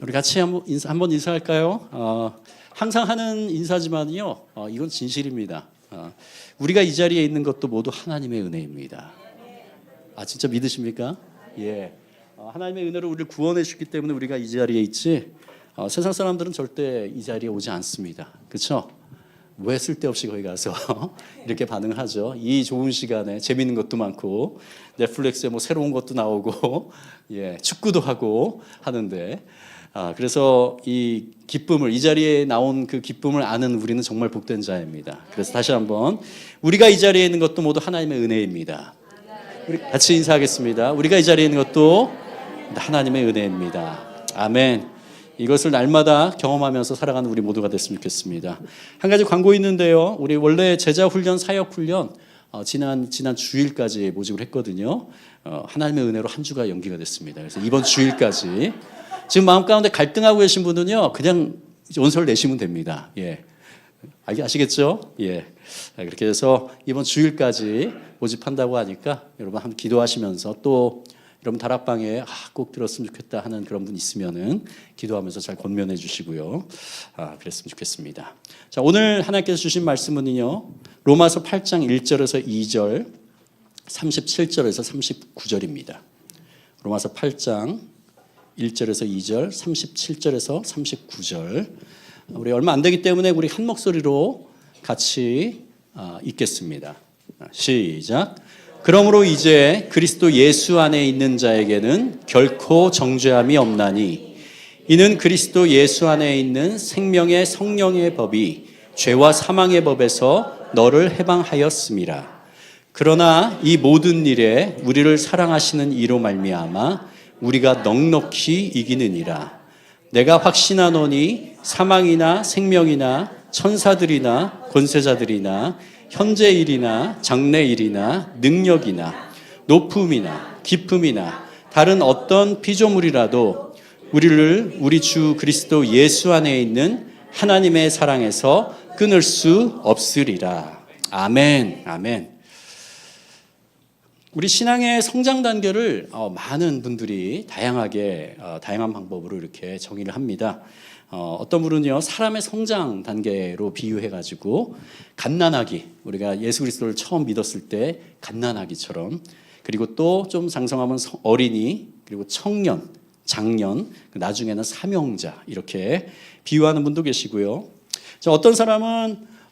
우리 같이 한번 인사할까요? 항상 하는 인사지만요, 이건 진실입니다. 우리가 이 자리에 있는 것도 모두 하나님의 은혜입니다. 진짜 믿으십니까? 예. 하나님의 은혜로 우리를 구원해 주셨기 때문에 우리가 이 자리에 있지, 세상 사람들은 절대 이 자리에 오지 않습니다. 그렇죠? 왜 쓸데없이 거기 가서 이렇게 반응을 하죠? 이 좋은 시간에 재밌는 것도 많고 넷플릭스에 뭐 새로운 것도 나오고 예, 축구도 하고 하는데 그래서 이 기쁨을, 이 자리에 나온 그 기쁨을 아는 우리는 정말 복된 자입니다. 그래서 다시 한번 우리가 이 자리에 있는 것도 모두 하나님의 은혜입니다. 우리 같이 인사하겠습니다. 우리가 이 자리에 있는 것도 하나님의 은혜입니다. 아멘. 이것을 날마다 경험하면서 살아가는 우리 모두가 됐으면 좋겠습니다. 한 가지 광고 있는데요. 우리 원래 제자훈련, 사역훈련 지난 주일까지 모집을 했거든요. 하나님의 은혜로 한 주가 연기가 됐습니다. 그래서 이번 주일까지 지금 마음 가운데 갈등하고 계신 분은요, 그냥 원서를 내시면 됩니다. 예, 아시겠죠? 예, 그렇게 해서 이번 주일까지 모집한다고 하니까 여러분 한번 기도하시면서 또 여러분 다락방에 꼭 들었으면 좋겠다 하는 그런 분 있으면은 기도하면서 잘 권면해 주시고요. 그랬으면 좋겠습니다. 자, 오늘 하나님께서 주신 말씀은요, 로마서 8장 1절에서 2절, 37절에서 39절입니다. 로마서 8장 1절에서 2절, 37절에서 39절. 우리 얼마 안 되기 때문에 우리 한 목소리로 같이 읽겠습니다. 시작. 그러므로 이제 그리스도 예수 안에 있는 자에게는 결코 정죄함이 없나니, 이는 그리스도 예수 안에 있는 생명의 성령의 법이 죄와 사망의 법에서 너를 해방하였음이라. 그러나 이 모든 일에 우리를 사랑하시는 이로 말미암아 우리가 넉넉히 이기느니라. 내가 확신하노니 사망이나 생명이나 천사들이나 권세자들이나 현재 일이나 장래 일이나 능력이나 높음이나 깊음이나 다른 어떤 피조물이라도 우리를 우리 주 그리스도 예수 안에 있는 하나님의 사랑에서 끊을 수 없으리라. 아멘. 아멘. 우리 신앙의 성장 단계를 많은 분들이 다양한 방법으로 이렇게 정의를 합니다. 어떤 분은요, 사람의 성장 단계로 비유해가지고 갓난아기, 우리가 예수 그리스도를 처음 믿었을 때 갓난아기처럼, 그리고 또 좀 장성하면 어린이, 그리고 청년, 장년, 나중에는 사명자, 이렇게 비유하는 분도 계시고요.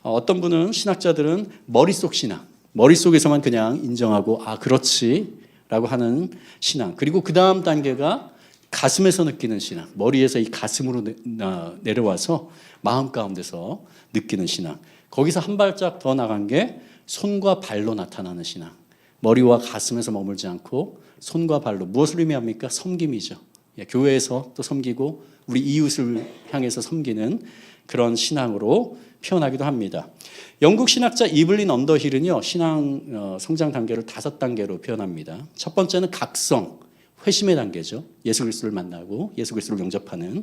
어떤 분은 신학자들은 머릿속 신앙, 머릿속에서만 그냥 인정하고 그렇지 라고 하는 신앙, 그리고 그 다음 단계가 가슴에서 느끼는 신앙, 머리에서 이 가슴으로 내려와서 마음 가운데서 느끼는 신앙, 거기서 한 발짝 더 나간 게 손과 발로 나타나는 신앙, 머리와 가슴에서 머물지 않고 손과 발로, 무엇을 의미합니까? 섬김이죠. 교회에서 또 섬기고 우리 이웃을 향해서 섬기는 그런 신앙으로 표현하기도 합니다. 영국 신학자 이블린 언더힐은요, 신앙 성장 단계를 5단계로 표현합니다. 첫 번째는 각성, 회심의 단계죠. 예수 그리스도를 만나고 예수 그리스도를 영접하는.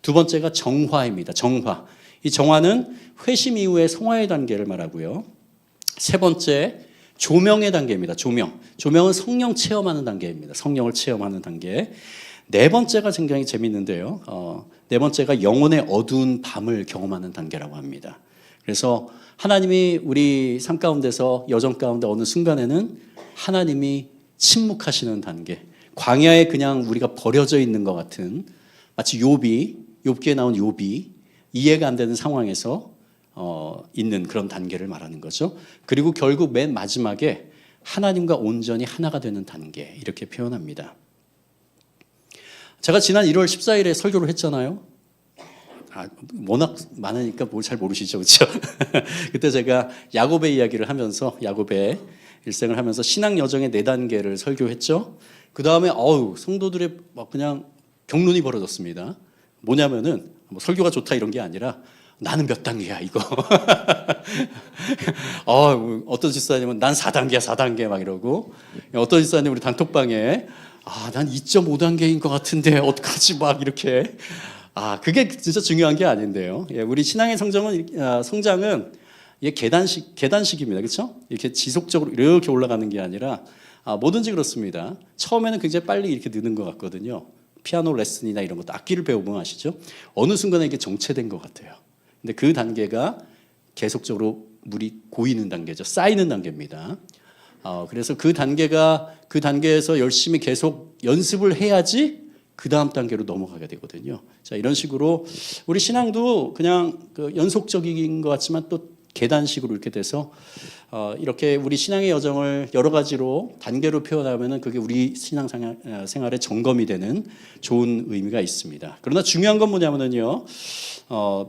두 번째가 정화입니다. 정화. 이 정화는 회심 이후의 성화의 단계를 말하고요. 세 번째, 조명의 단계입니다. 조명. 조명은 성령 체험하는 단계입니다. 성령을 체험하는 단계. 네 번째가 굉장히 재밌는데요. 네 번째가 영혼의 어두운 밤을 경험하는 단계라고 합니다. 그래서 하나님이 우리 삶 가운데서, 여정 가운데 어느 순간에는 하나님이 침묵하시는 단계, 광야에 그냥 우리가 버려져 있는 것 같은, 마치 욥기에 나온 욥이 이해가 안 되는 상황에서 있는 그런 단계를 말하는 거죠. 그리고 결국 맨 마지막에 하나님과 온전히 하나가 되는 단계, 이렇게 표현합니다. 제가 지난 1월 14일에 설교를 했잖아요. 워낙 많으니까 뭘 잘 모르시죠, 그렇죠? 그때 제가 야곱의 이야기를 하면서, 야곱의 일생을 하면서 신앙 여정의 4단계를 설교했죠. 그 다음에 성도들의 막 그냥 경륜이 벌어졌습니다. 뭐냐면은 설교가 좋다 이런 게 아니라 나는 몇 단계야 이거. 어떤 집사님은 난 4단계야 4단계 막 이러고, 어떤 집사님 우리 단톡방에 난 2.5단계인 것 같은데 어떡하지 막 이렇게. 그게 진짜 중요한 게 아닌데요. 우리 신앙의 성장은 계단식입니다. 그렇죠? 이렇게 지속적으로 이렇게 올라가는 게 아니라 뭐든지 그렇습니다. 처음에는 굉장히 빨리 이렇게 느는 것 같거든요. 피아노 레슨이나 이런 것도 악기를 배우면 아시죠? 어느 순간에 이게 정체된 것 같아요. 근데 그 단계가 계속적으로 물이 고이는 단계죠. 쌓이는 단계입니다. 그래서 그 단계에서 열심히 계속 연습을 해야지 그 다음 단계로 넘어가게 되거든요. 자, 이런 식으로 우리 신앙도 그냥 그 연속적인 것 같지만 또 계단식으로 이렇게 돼서 이렇게 우리 신앙의 여정을 여러 가지로 단계로 표현하면은 그게 우리 신앙 생활의 점검이 되는 좋은 의미가 있습니다. 그러나 중요한 건 뭐냐면요,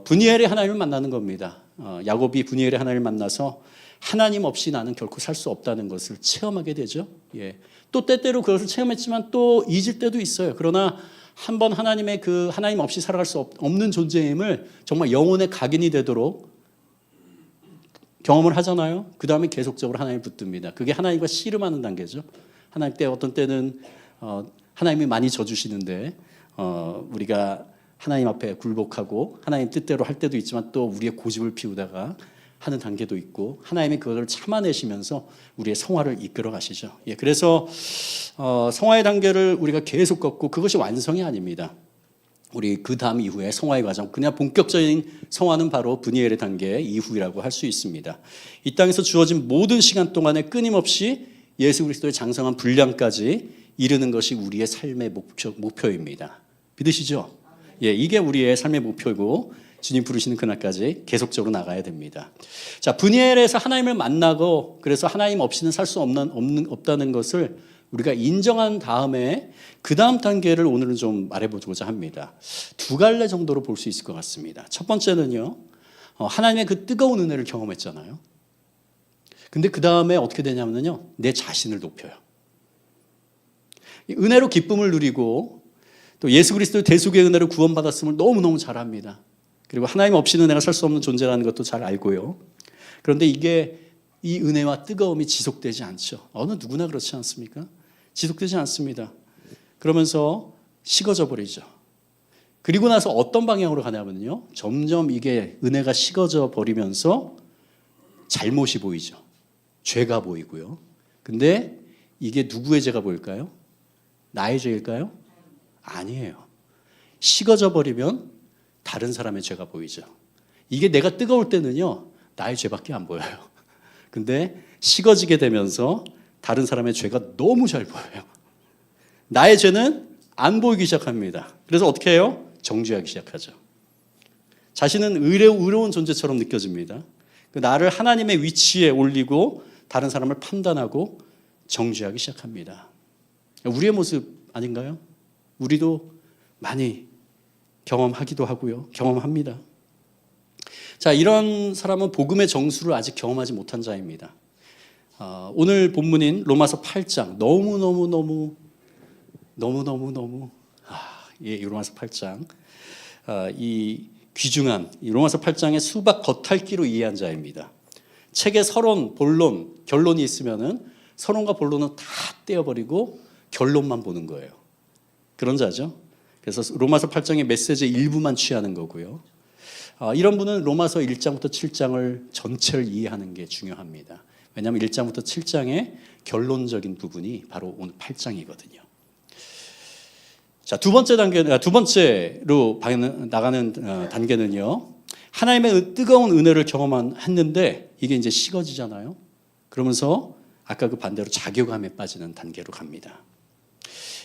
분이엘의 하나님을 만나는 겁니다. 야곱이 분이엘의 하나님을 만나서 하나님 없이 나는 결코 살 수 없다는 것을 체험하게 되죠. 예. 또 때때로 그것을 체험했지만 또 잊을 때도 있어요. 그러나 한번 하나님의 그 하나님 없이 살아갈 수 없는 존재임을 정말 영혼의 각인이 되도록 경험을 하잖아요. 그 다음에 계속적으로 하나님을 붙듭니다. 그게 하나님과 씨름하는 단계죠. 하나님 때 어떤 때는 하나님이 많이 져주시는데 우리가 하나님 앞에 굴복하고 하나님 뜻대로 할 때도 있지만 또 우리의 고집을 피우다가 하는 단계도 있고 하나님이 그것을 참아내시면서 우리의 성화를 이끌어 가시죠. 예, 그래서 성화의 단계를 우리가 계속 걷고 그것이 완성이 아닙니다. 우리 그 다음 이후에 성화의 과정, 그냥 본격적인 성화는 바로 분이엘의 단계 이후라고 할 수 있습니다. 이 땅에서 주어진 모든 시간 동안에 끊임없이 예수 그리스도의 장성한 분량까지 이르는 것이 우리의 삶의 목표입니다. 믿으시죠? 예, 이게 우리의 삶의 목표이고 주님 부르시는 그날까지 계속적으로 나가야 됩니다. 자, 분이엘에서 하나님을 만나고 그래서 하나님 없이는 살 수 없다는 것을 우리가 인정한 다음에 그 다음 단계를 오늘은 좀 말해보고자 합니다. 두 갈래 정도로 볼 수 있을 것 같습니다. 첫 번째는요, 하나님의 그 뜨거운 은혜를 경험했잖아요. 근데 그 다음에 어떻게 되냐면요, 내 자신을 높여요. 은혜로 기쁨을 누리고 또 예수 그리스도의 대속의 은혜로 구원받았음을 너무너무 잘 압니다. 그리고 하나님 없이는 내가 살 수 없는 존재라는 것도 잘 알고요. 그런데 이 은혜와 뜨거움이 지속되지 않죠. 어느 누구나 그렇지 않습니까? 지속되지 않습니다. 그러면서 식어져 버리죠. 그리고 나서 어떤 방향으로 가냐면요, 점점 이게 은혜가 식어져 버리면서 잘못이 보이죠. 죄가 보이고요. 근데 이게 누구의 죄가 보일까요? 나의 죄일까요? 아니에요. 식어져 버리면 다른 사람의 죄가 보이죠. 이게 내가 뜨거울 때는요, 나의 죄밖에 안 보여요. 근데 식어지게 되면서 다른 사람의 죄가 너무 잘 보여요. 나의 죄는 안 보이기 시작합니다. 그래서 어떻게 해요? 정죄하기 시작하죠. 자신은 의로운 존재처럼 느껴집니다. 나를 하나님의 위치에 올리고 다른 사람을 판단하고 정죄하기 시작합니다. 우리의 모습 아닌가요? 우리도 많이 경험하기도 하고요. 경험합니다. 자, 이런 사람은 복음의 정수를 아직 경험하지 못한 자입니다. 오늘 본문인 로마서 8장 너무너무 이 로마서 8장 이 귀중한 이 로마서 8장의 수박 겉핥기로 이해한 자입니다. 책의 서론, 본론, 결론이 있으면은 서론과 본론은 다 떼어버리고 결론만 보는 거예요. 그런 자죠. 그래서 로마서 8장의 메시지의 일부만 취하는 거고요. 이런 분은 로마서 1장부터 7장을 전체를 이해하는 게 중요합니다. 왜냐하면 1장부터 7장의 결론적인 부분이 바로 오늘 8장이거든요. 자, 두 번째로 나가는 단계는요, 하나님의 뜨거운 은혜를 경험했는데 이게 이제 식어지잖아요. 그러면서 아까 그 반대로 자괴감에 빠지는 단계로 갑니다.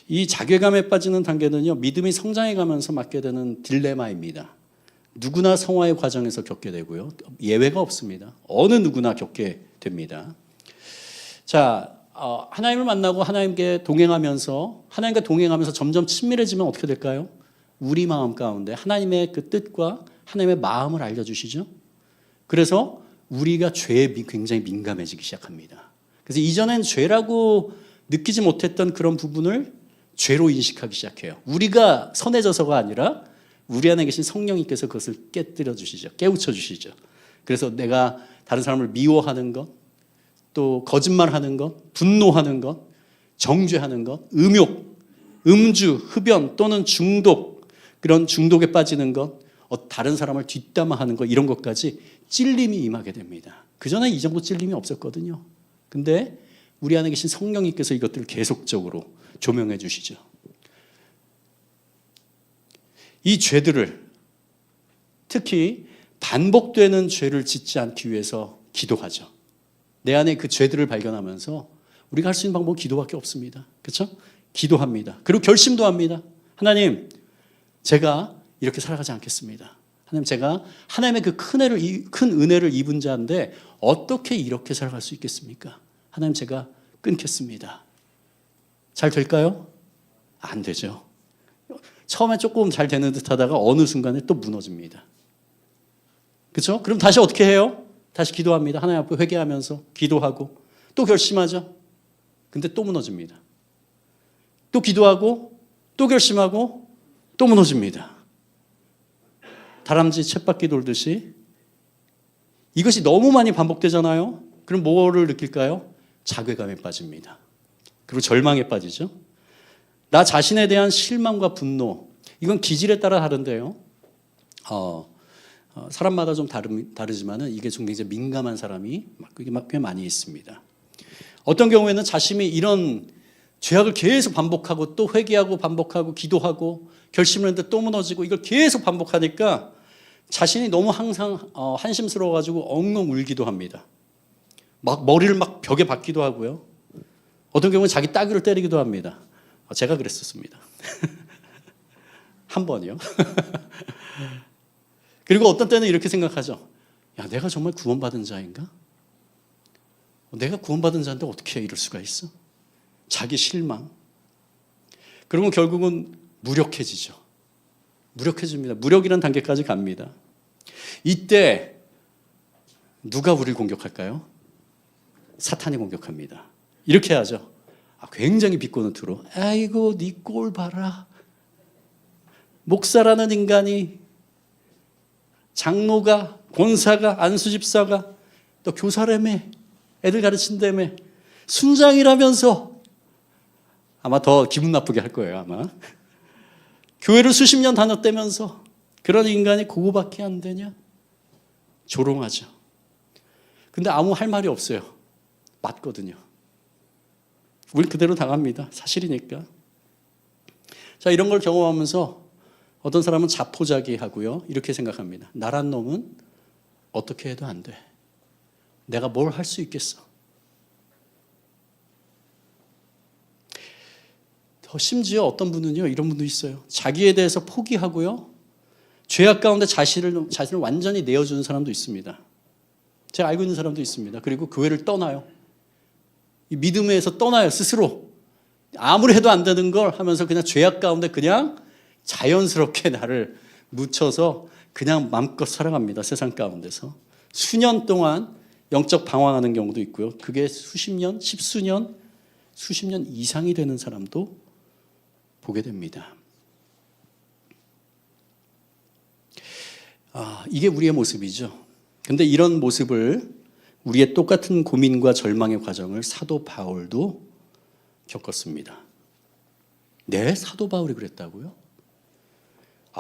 이 자괴감에 빠지는 단계는요, 믿음이 성장해 가면서 맞게 되는 딜레마입니다. 누구나 성화의 과정에서 겪게 되고요. 예외가 없습니다. 어느 누구나 겪게 됩니다. 자, 하나님을 만나고 하나님과 동행하면서 점점 친밀해지면 어떻게 될까요? 우리 마음 가운데 하나님의 그 뜻과 하나님의 마음을 알려주시죠. 그래서 우리가 죄에 굉장히 민감해지기 시작합니다. 그래서 이전엔 죄라고 느끼지 못했던 그런 부분을 죄로 인식하기 시작해요. 우리가 선해져서가 아니라 우리 안에 계신 성령님께서 그것을 깨뜨려 주시죠. 깨우쳐 주시죠. 그래서 내가 다른 사람을 미워하는 것, 또 거짓말하는 것, 분노하는 것, 정죄하는 것, 음욕, 음주, 흡연 또는 중독, 그런 중독에 빠지는 것, 다른 사람을 뒷담화하는 것, 이런 것까지 찔림이 임하게 됩니다. 그전에 이 정도 찔림이 없었거든요. 근데 우리 안에 계신 성령님께서 이것들을 계속적으로 조명해 주시죠. 이 죄들을, 특히 반복되는 죄를 짓지 않기 위해서 기도하죠. 내 안에 그 죄들을 발견하면서 우리가 할 수 있는 방법은 기도밖에 없습니다. 그렇죠? 기도합니다. 그리고 결심도 합니다. 하나님, 제가 이렇게 살아가지 않겠습니다. 하나님, 제가 하나님의 그 큰 은혜를 입은 자인데 어떻게 이렇게 살아갈 수 있겠습니까? 하나님, 제가 끊겠습니다. 잘 될까요? 안 되죠. 처음에 조금 잘 되는 듯 하다가 어느 순간에 또 무너집니다. 그렇죠? 그럼 다시 어떻게 해요? 다시 기도합니다. 하나님 앞에 회개하면서 기도하고 또 결심하죠. 근데 또 무너집니다. 또 기도하고 또 결심하고 또 무너집니다. 다람쥐 쳇바퀴 돌듯이 이것이 너무 많이 반복되잖아요. 그럼 뭐를 느낄까요? 자괴감에 빠집니다. 그리고 절망에 빠지죠. 나 자신에 대한 실망과 분노, 이건 기질에 따라 다른데요. 사람마다 좀 다르지만은 이게 좀 굉장히 민감한 사람이 꽤 많이 있습니다. 어떤 경우에는 자신이 이런 죄악을 계속 반복하고 또 회개하고 반복하고 기도하고 결심을 했는데 또 무너지고 이걸 계속 반복하니까 자신이 너무 항상 한심스러워가지고 엉엉 울기도 합니다. 막 머리를 막 벽에 박기도 하고요. 어떤 경우는 자기 따귀를 때리기도 합니다. 제가 그랬었습니다. 한 번이요. 그리고 어떤 때는 이렇게 생각하죠. 야, 내가 정말 구원받은 자인가? 내가 구원받은 자인데 어떻게 이럴 수가 있어? 자기 실망. 그러면 결국은 무력해지죠. 무력해집니다. 무력이라는 단계까지 갑니다. 이때 누가 우리를 공격할까요? 사탄이 공격합니다. 이렇게 하죠. 굉장히 비꼬는 투로. 아이고, 네 꼴 봐라. 목사라는 인간이, 장로가, 권사가, 안수집사가, 또 교사라며, 애들 가르친다며, 순장이라면서 아마 더 기분 나쁘게 할 거예요, 아마. 교회를 수십 년 다녔다면서 그런 인간이 그거밖에 안 되냐? 조롱하죠. 근데 아무 할 말이 없어요. 맞거든요. 우리 그대로 당합니다. 사실이니까. 자, 이런 걸 경험하면서 어떤 사람은 자포자기하고요. 이렇게 생각합니다. 나란 놈은 어떻게 해도 안 돼. 내가 뭘 할 수 있겠어. 더 심지어 어떤 분은요, 이런 분도 있어요. 자기에 대해서 포기하고요. 죄악 가운데 자신을 완전히 내어주는 사람도 있습니다. 제가 알고 있는 사람도 있습니다. 그리고 교회를 떠나요. 이 믿음에서 떠나요, 스스로. 아무리 해도 안 되는 걸 하면서 그냥 죄악 가운데 그냥 자연스럽게 나를 묻혀서 그냥 마음껏 살아갑니다. 세상 가운데서. 수년 동안 영적 방황하는 경우도 있고요. 그게 수십 년, 십수년, 수십 년 이상이 되는 사람도 보게 됩니다. 이게 우리의 모습이죠. 근데 이런 모습을 우리의 똑같은 고민과 절망의 과정을 사도 바울도 겪었습니다. 네, 사도 바울이 그랬다고요?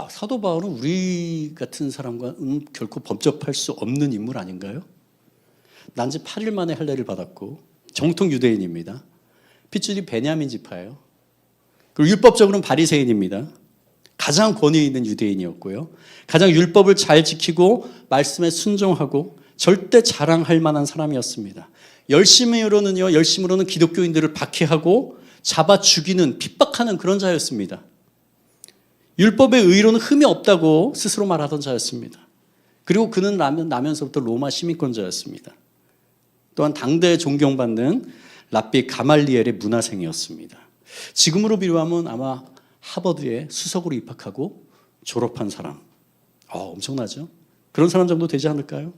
사도 바울은 우리 같은 사람과는 결코 범접할 수 없는 인물 아닌가요? 난지 8일 만에 할례를 받았고 정통 유대인입니다. 핏줄이 베냐민 지파예요. 그리고 율법적으로는 바리새인입니다. 가장 권위 있는 유대인이었고요. 가장 율법을 잘 지키고 말씀에 순종하고 절대 자랑할 만한 사람이었습니다. 열심으로는 기독교인들을 박해하고 잡아 죽이는, 핍박하는 그런 자였습니다. 율법의 의로는 흠이 없다고 스스로 말하던 자였습니다. 그리고 그는 나면서부터 로마 시민권자였습니다. 또한 당대에 존경받는 랍비 가말리엘의 문화생이었습니다. 지금으로 비유하면 아마 하버드에 수석으로 입학하고 졸업한 사람. 엄청나죠? 그런 사람 정도 되지 않을까요?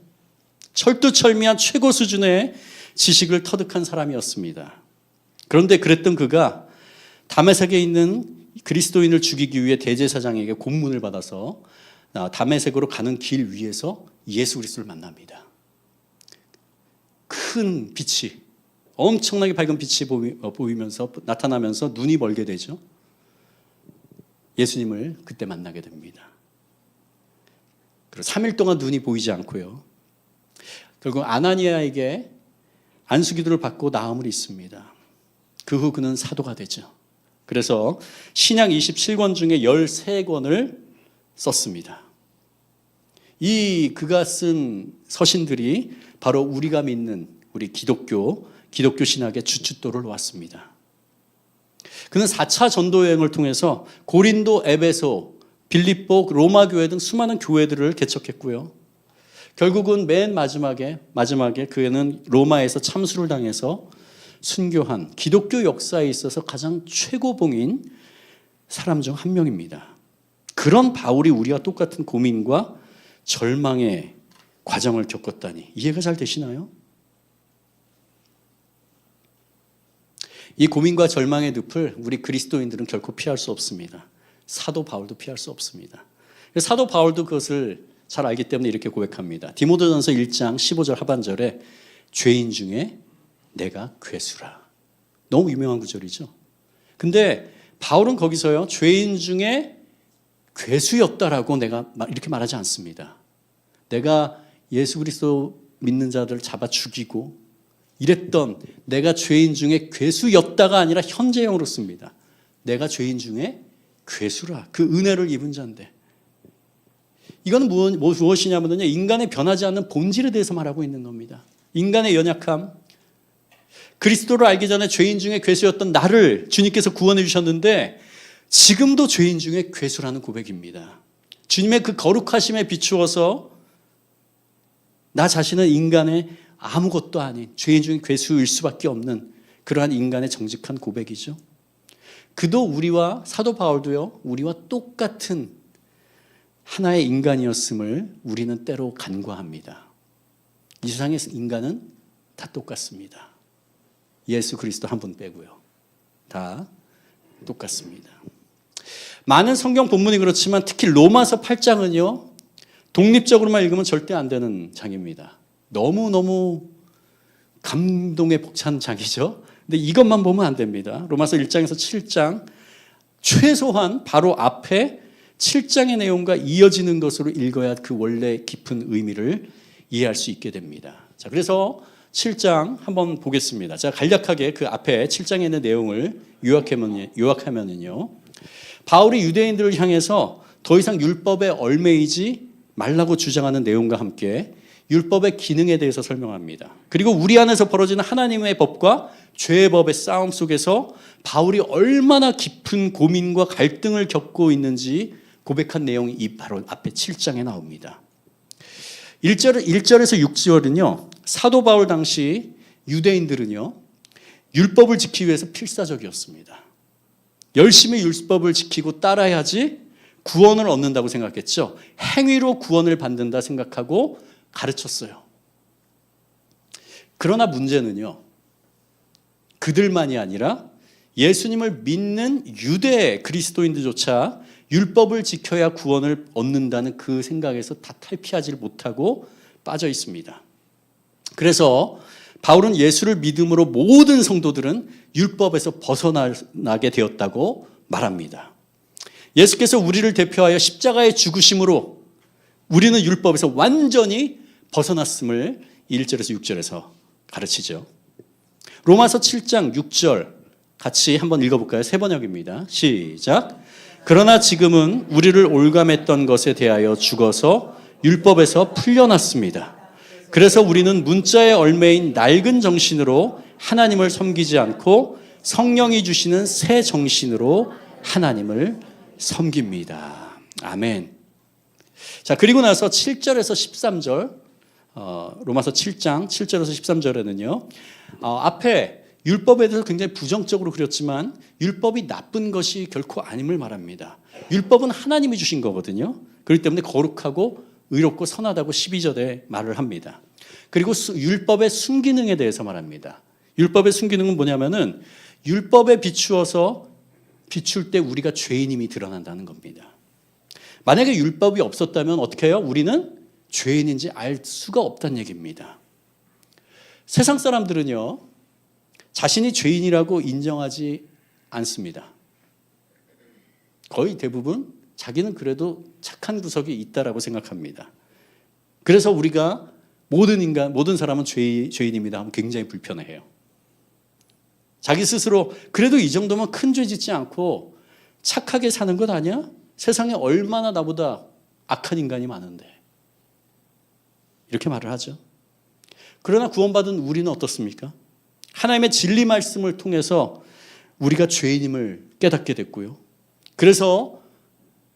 철두철미한 최고 수준의 지식을 터득한 사람이었습니다. 그런데 그랬던 그가 다메섹에 있는 그리스도인을 죽이기 위해 대제사장에게 공문을 받아서 다메섹으로 가는 길 위에서 예수 그리스도를 만납니다. 큰 빛이, 엄청나게 밝은 빛이 보이면서 나타나면서 눈이 멀게 되죠. 예수님을 그때 만나게 됩니다. 그리고 3일 동안 눈이 보이지 않고요. 결국 아나니아에게 안수기도를 받고 나음을 입습니다. 그 후 그는 사도가 되죠. 그래서 신약 27권 중에 13권을 썼습니다. 그가 쓴 서신들이 바로 우리가 믿는 우리 기독교 신학의 주춧돌을 놓았습니다. 그는 4차 전도 여행을 통해서 고린도, 에베소, 빌립보, 로마 교회 등 수많은 교회들을 개척했고요. 결국은 맨 마지막에 그는 로마에서 참수를 당해서 순교한 기독교 역사에 있어서 가장 최고봉인 사람 중 한 명입니다. 그런 바울이 우리와 똑같은 고민과 절망의 과정을 겪었다니 이해가 잘 되시나요? 이 고민과 절망의 늪을 우리 그리스도인들은 결코 피할 수 없습니다. 사도 바울도 피할 수 없습니다. 사도 바울도 그것을 잘 알기 때문에 이렇게 고백합니다. 디모데전서 1장 15절 하반절에 죄인 중에 내가 괴수라. 너무 유명한 구절이죠. 근데 바울은 거기서요, 죄인 중에 괴수였다라고 내가 이렇게 말하지 않습니다. 내가 예수 그리스도 믿는 자들을 잡아 죽이고 이랬던 내가 죄인 중에 괴수였다가 아니라 현재형으로 씁니다. 내가 죄인 중에 괴수라. 그 은혜를 입은 자인데. 이건 무엇이냐면요, 인간의 변하지 않는 본질에 대해서 말하고 있는 겁니다. 인간의 연약함, 그리스도를 알기 전에 죄인 중에 괴수였던 나를 주님께서 구원해 주셨는데 지금도 죄인 중에 괴수라는 고백입니다. 주님의 그 거룩하심에 비추어서 나 자신은 인간의 아무것도 아닌 죄인 중에 괴수일 수밖에 없는 그러한 인간의 정직한 고백이죠. 그도 우리와 사도 바울도요, 우리와 똑같은 하나의 인간이었음을 우리는 때로 간과합니다. 이 세상의 인간은 다 똑같습니다. 예수 그리스도 한 분 빼고요. 다 똑같습니다. 많은 성경 본문이 그렇지만 특히 로마서 8장은요. 독립적으로만 읽으면 절대 안 되는 장입니다. 너무너무 감동에 벅찬 장이죠. 근데 이것만 보면 안 됩니다. 로마서 1장에서 7장 최소한 바로 앞에 7장의 내용과 이어지는 것으로 읽어야 그 원래 깊은 의미를 이해할 수 있게 됩니다. 자, 그래서 7장 한번 보겠습니다. 제가 간략하게 그 앞에 7장에 있는 내용을 요약하면은요. 바울이 유대인들을 향해서 더 이상 율법에 얽매이지 말라고 주장하는 내용과 함께 율법의 기능에 대해서 설명합니다. 그리고 우리 안에서 벌어지는 하나님의 법과 죄의 법의 싸움 속에서 바울이 얼마나 깊은 고민과 갈등을 겪고 있는지 고백한 내용이 이 바로 앞에 7장에 나옵니다. 1절에서 6절은요. 사도 바울 당시 유대인들은요. 율법을 지키기 위해서 필사적이었습니다. 열심히 율법을 지키고 따라야지 구원을 얻는다고 생각했죠. 행위로 구원을 받는다 생각하고 가르쳤어요. 그러나 문제는요. 그들만이 아니라 예수님을 믿는 유대 그리스도인들조차 율법을 지켜야 구원을 얻는다는 그 생각에서 다 탈피하지 못하고 빠져 있습니다. 그래서 바울은 예수를 믿음으로 모든 성도들은 율법에서 벗어나게 되었다고 말합니다. 예수께서 우리를 대표하여 십자가의 죽으심으로 우리는 율법에서 완전히 벗어났음을 1절에서 6절에서 가르치죠. 로마서 7장 6절 같이 한번 읽어볼까요? 세 번역입니다. 시작. 그러나 지금은 우리를 올감했던 것에 대하여 죽어서 율법에서 풀려났습니다. 그래서 우리는 문자에 얽매인 낡은 정신으로 하나님을 섬기지 않고 성령이 주시는 새 정신으로 하나님을 섬깁니다. 아멘. 자, 그리고 나서 7절에서 13절, 로마서 7장 7절에서 13절에는요, 앞에 율법에 대해서 굉장히 부정적으로 그렸지만 율법이 나쁜 것이 결코 아님을 말합니다. 율법은 하나님이 주신 거거든요. 그렇기 때문에 거룩하고 의롭고 선하다고 12절에 말을 합니다. 그리고 율법의 순기능에 대해서 말합니다. 율법의 순기능은 뭐냐면은 율법에 비출 때 우리가 죄인임이 드러난다는 겁니다. 만약에 율법이 없었다면 어떻게 해요? 우리는 죄인인지 알 수가 없다는 얘기입니다. 세상 사람들은요, 자신이 죄인이라고 인정하지 않습니다. 거의 대부분 자기는 그래도 착한 구석이 있다라고 생각합니다. 그래서 우리가 모든 사람은 죄인입니다 하면 굉장히 불편해해요. 자기 스스로 그래도 이 정도면 큰 죄 짓지 않고 착하게 사는 것 아니야? 세상에 얼마나 나보다 악한 인간이 많은데. 이렇게 말을 하죠. 그러나 구원받은 우리는 어떻습니까? 하나님의 진리 말씀을 통해서 우리가 죄인임을 깨닫게 됐고요. 그래서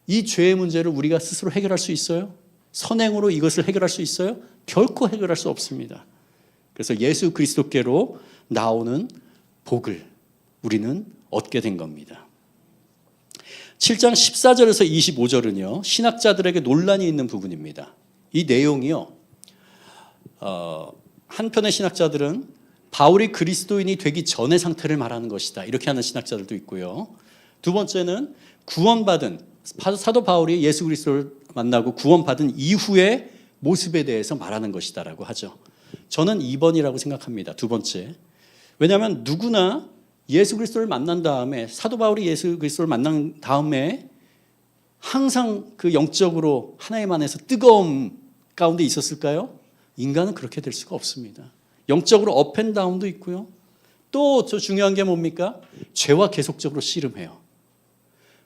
이 죄의 문제를 우리가 스스로 해결할 수 있어요? 선행으로 이것을 해결할 수 있어요? 결코 해결할 수 없습니다. 그래서 예수 그리스도께로 나오는 복을 우리는 얻게 된 겁니다. 7장 14절에서 25절은요. 신학자들에게 논란이 있는 부분입니다. 이 내용이요. 한편의 신학자들은 바울이 그리스도인이 되기 전의 상태를 말하는 것이다. 이렇게 하는 신학자들도 있고요. 두 번째는 구원받은 사도 바울이 예수 그리스도를 만나고 구원받은 이후의 모습에 대해서 말하는 것이다라고 하죠. 저는 2번이라고 생각합니다. 두 번째. 왜냐하면 누구나 예수 그리스도를 만난 다음에 사도 바울이 예수 그리스도를 만난 다음에 항상 그 영적으로 하나님 안에서 뜨거움 가운데 있었을까요? 인간은 그렇게 될 수가 없습니다. 영적으로 업앤다운도 있고요. 또 저 중요한 게 뭡니까? 죄와 계속적으로 씨름해요.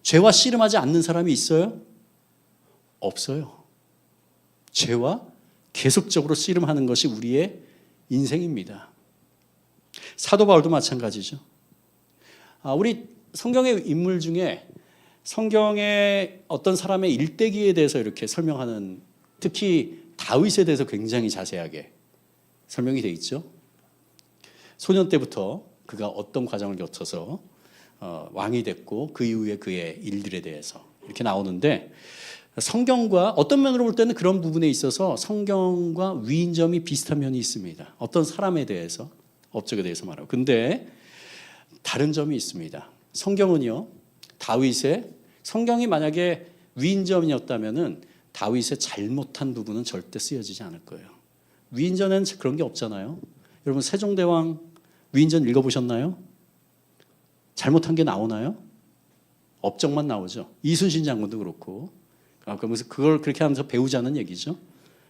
죄와 씨름하지 않는 사람이 있어요? 없어요. 죄와 계속적으로 씨름하는 것이 우리의 인생입니다. 사도 바울도 마찬가지죠. 우리 성경의 인물 중에 성경의 어떤 사람의 일대기에 대해서 이렇게 설명하는, 특히 다윗에 대해서 굉장히 자세하게 설명이 되어 있죠. 소년 때부터 그가 어떤 과정을 거쳐서 왕이 됐고 그 이후에 그의 일들에 대해서 이렇게 나오는데, 성경과 어떤 면으로 볼 때는 그런 부분에 있어서 성경과 위인점이 비슷한 면이 있습니다. 어떤 사람에 대해서, 업적에 대해서 말하고. 근데 다른 점이 있습니다. 성경은요, 성경이 만약에 위인점이었다면은 다윗의 잘못한 부분은 절대 쓰여지지 않을 거예요. 위인전에는 그런 게 없잖아요. 여러분 세종대왕 위인전 읽어보셨나요? 잘못한 게 나오나요? 업적만 나오죠. 이순신 장군도 그렇고. 그러면서 그걸 그렇게 하면서 배우자는 얘기죠.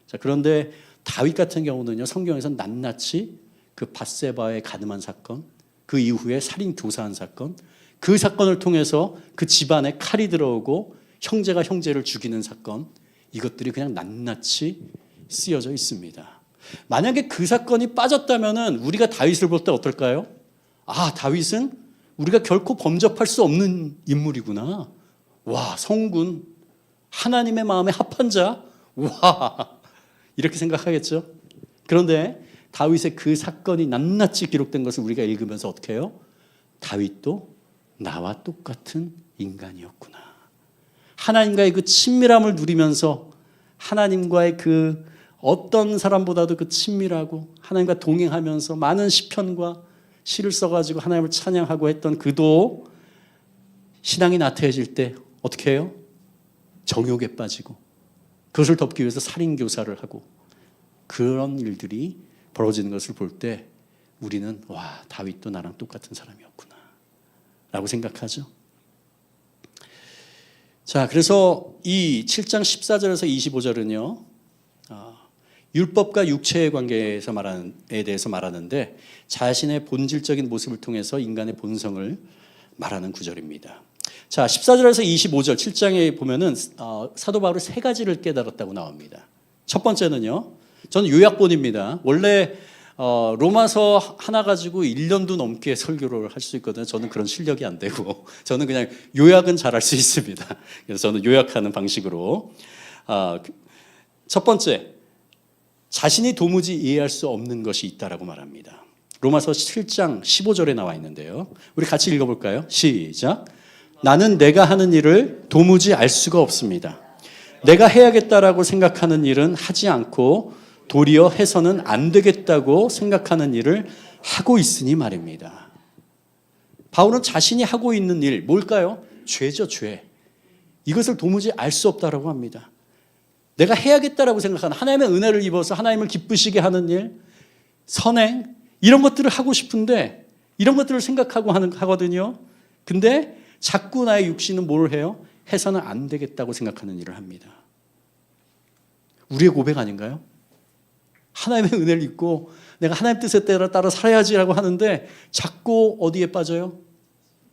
자, 그런데 다윗 같은 경우는요, 성경에서 낱낱이 그 밧세바의 가늠한 사건, 그 이후에 살인 교사한 사건, 그 사건을 통해서 그 집안에 칼이 들어오고 형제가 형제를 죽이는 사건, 이것들이 그냥 낱낱이 쓰여져 있습니다. 만약에 그 사건이 빠졌다면은 우리가 다윗을 볼 때 어떨까요? 다윗은 우리가 결코 범접할 수 없는 인물이구나. 와, 성군, 하나님의 마음에 합한 자, 와, 이렇게 생각하겠죠. 그런데 다윗의 그 사건이 낱낱이 기록된 것을 우리가 읽으면서 어떻게 해요? 다윗도 나와 똑같은 인간이었구나. 하나님과의 그 친밀함을 누리면서 하나님과의 그 어떤 사람보다도 그 친밀하고 하나님과 동행하면서 많은 시편과 시를 써가지고 하나님을 찬양하고 했던 그도 신앙이 나태해질 때 어떻게 해요? 정욕에 빠지고 그것을 덮기 위해서 살인교사를 하고 그런 일들이 벌어지는 것을 볼 때 우리는 와, 다윗도 나랑 똑같은 사람이었구나 라고 생각하죠. 자, 그래서 이 7장 14절에서 25절은요 율법과 육체의 관계에 대해서 말하는데 자신의 본질적인 모습을 통해서 인간의 본성을 말하는 구절입니다. 자, 14절에서 25절 7장에 보면은 사도 바울이 세 가지를 깨달았다고 나옵니다. 첫 번째는요, 저는 요약본입니다. 원래 로마서 하나 가지고 1년도 넘게 설교를 할 수 있거든요. 저는 그런 실력이 안 되고 저는 그냥 요약은 잘할 수 있습니다. 그래서 저는 요약하는 방식으로 첫 번째, 자신이 도무지 이해할 수 없는 것이 있다라고 말합니다. 로마서 7장 15절에 나와 있는데요. 우리 같이 읽어볼까요? 시작. 나는 내가 하는 일을 도무지 알 수가 없습니다. 내가 해야겠다라고 생각하는 일은 하지 않고 도리어 해서는 안 되겠다고 생각하는 일을 하고 있으니 말입니다. 바울은 자신이 하고 있는 일, 뭘까요? 죄죠, 죄. 이것을 도무지 알 수 없다라고 합니다. 내가 해야겠다라고 생각하는, 하나님의 은혜를 입어서 하나님을 기쁘시게 하는 일, 선행, 이런 것들을 하고 싶은데 이런 것들을 생각하고 하거든요. 근데 자꾸 나의 육신은 뭘 해요? 해서는 안 되겠다고 생각하는 일을 합니다. 우리의 고백 아닌가요? 하나님의 은혜를 입고 내가 하나님 뜻에 따라 살아야지라고 하는데 자꾸 어디에 빠져요?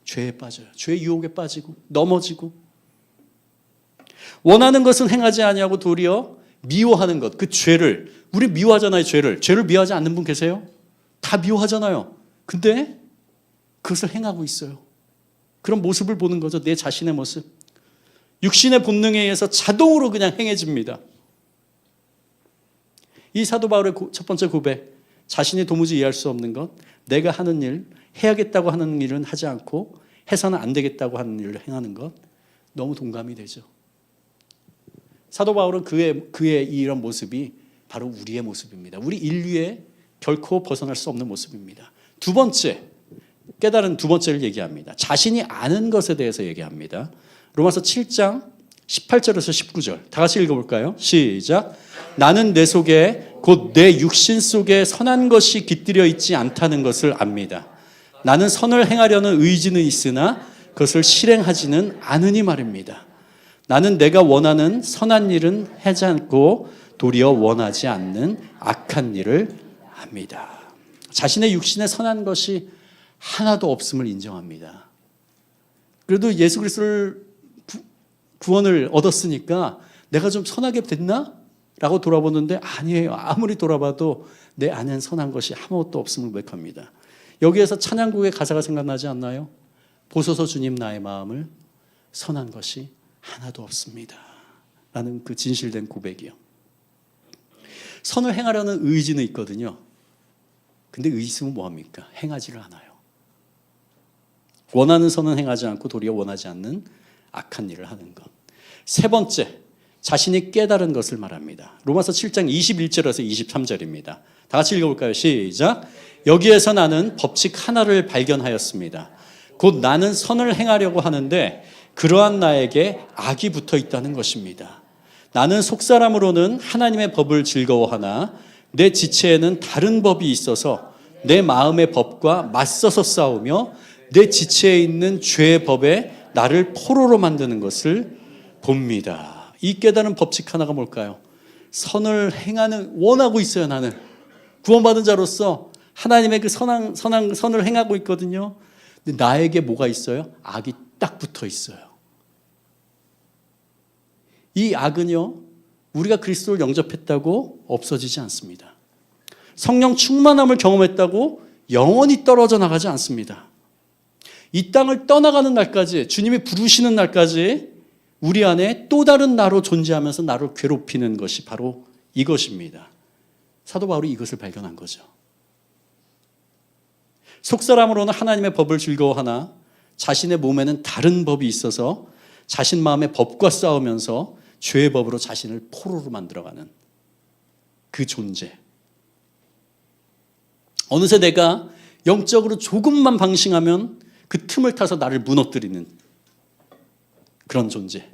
죄에 빠져요. 죄의 유혹에 빠지고 넘어지고. 원하는 것은 행하지 아니하고 도리어 미워하는 것, 그 죄를, 우리 미워하잖아요. 죄를 미워하지 않는 분 계세요? 다 미워하잖아요. 근데 그것을 행하고 있어요. 그런 모습을 보는 거죠. 내 자신의 모습. 육신의 본능에 의해서 자동으로 그냥 행해집니다. 이 사도 바울의 첫 번째 고백, 자신이 도무지 이해할 수 없는 것, 내가 하는 일, 해야겠다고 하는 일은 하지 않고 해서는 안 되겠다고 하는 일을 행하는 것, 너무 동감이 되죠. 사도 바울은 그의 이런 모습이 바로 우리의 모습입니다. 우리 인류의 결코 벗어날 수 없는 모습입니다. 두 번째, 깨달은 두 번째를 얘기합니다. 자신이 아는 것에 대해서 얘기합니다. 로마서 7장 18절에서 19절 다 같이 읽어볼까요? 시작. 나는 내 속에 곧 내 육신 속에 선한 것이 깃들여 있지 않다는 것을 압니다. 나는 선을 행하려는 의지는 있으나 그것을 실행하지는 않으니 말입니다. 나는 내가 원하는 선한 일은 하지 않고 도리어 원하지 않는 악한 일을 합니다. 자신의 육신에 선한 것이 하나도 없음을 인정합니다. 그래도 예수 그리스도를 구원을 얻었으니까 내가 좀 선하게 됐나? 라고 돌아보는데 아니에요. 아무리 돌아봐도 내 안엔 선한 것이 아무것도 없음을 고백합니다. 여기에서 찬양곡의 가사가 생각나지 않나요? 보소서 주님 나의 마음을 선한 것이 하나도 없습니다. 라는 그 진실된 고백이요. 선을 행하려는 의지는 있거든요. 근데 의지 있으면 뭐합니까? 행하지를 않아요. 원하는 선은 행하지 않고 도리어 원하지 않는 악한 일을 하는 것. 세 번째, 자신이 깨달은 것을 말합니다. 로마서 7장 21절에서 23절입니다. 다 같이 읽어볼까요? 시작. 여기에서 나는 법칙 하나를 발견하였습니다. 곧 나는 선을 행하려고 하는데 그러한 나에게 악이 붙어 있다는 것입니다. 나는 속사람으로는 하나님의 법을 즐거워하나 내 지체에는 다른 법이 있어서 내 마음의 법과 맞서서 싸우며 내 지체에 있는 죄의 법에 나를 포로로 만드는 것을 봅니다. 이 깨달은 법칙 하나가 뭘까요? 선을 행하는, 원하고 있어요. 나는 구원받은 자로서 하나님의 그 선을 행하고 있거든요. 근데 나에게 뭐가 있어요? 악이 딱 붙어 있어요. 이 악은요, 우리가 그리스도를 영접했다고 없어지지 않습니다. 성령 충만함을 경험했다고 영원히 떨어져 나가지 않습니다. 이 땅을 떠나가는 날까지, 주님이 부르시는 날까지 우리 안에 또 다른 나로 존재하면서 나를 괴롭히는 것이 바로 이것입니다. 사도 바울이 이것을 발견한 거죠. 속사람으로는 하나님의 법을 즐거워하나 자신의 몸에는 다른 법이 있어서 자신 마음의 법과 싸우면서 죄의 법으로 자신을 포로로 만들어가는 그 존재. 어느새 내가 영적으로 조금만 방심하면 그 틈을 타서 나를 무너뜨리는 그런 존재.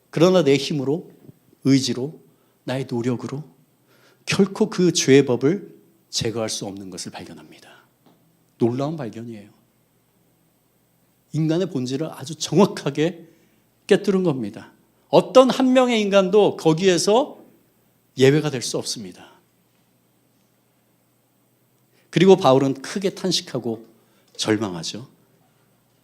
그러나 내 힘으로, 의지로, 나의 노력으로 결코 그 죄의 법을 제거할 수 없는 것을 발견합니다. 놀라운 발견이에요. 인간의 본질을 아주 정확하게 깨뜨린 겁니다. 어떤 한 명의 인간도 거기에서 예외가 될 수 없습니다. 그리고 바울은 크게 탄식하고 절망하죠.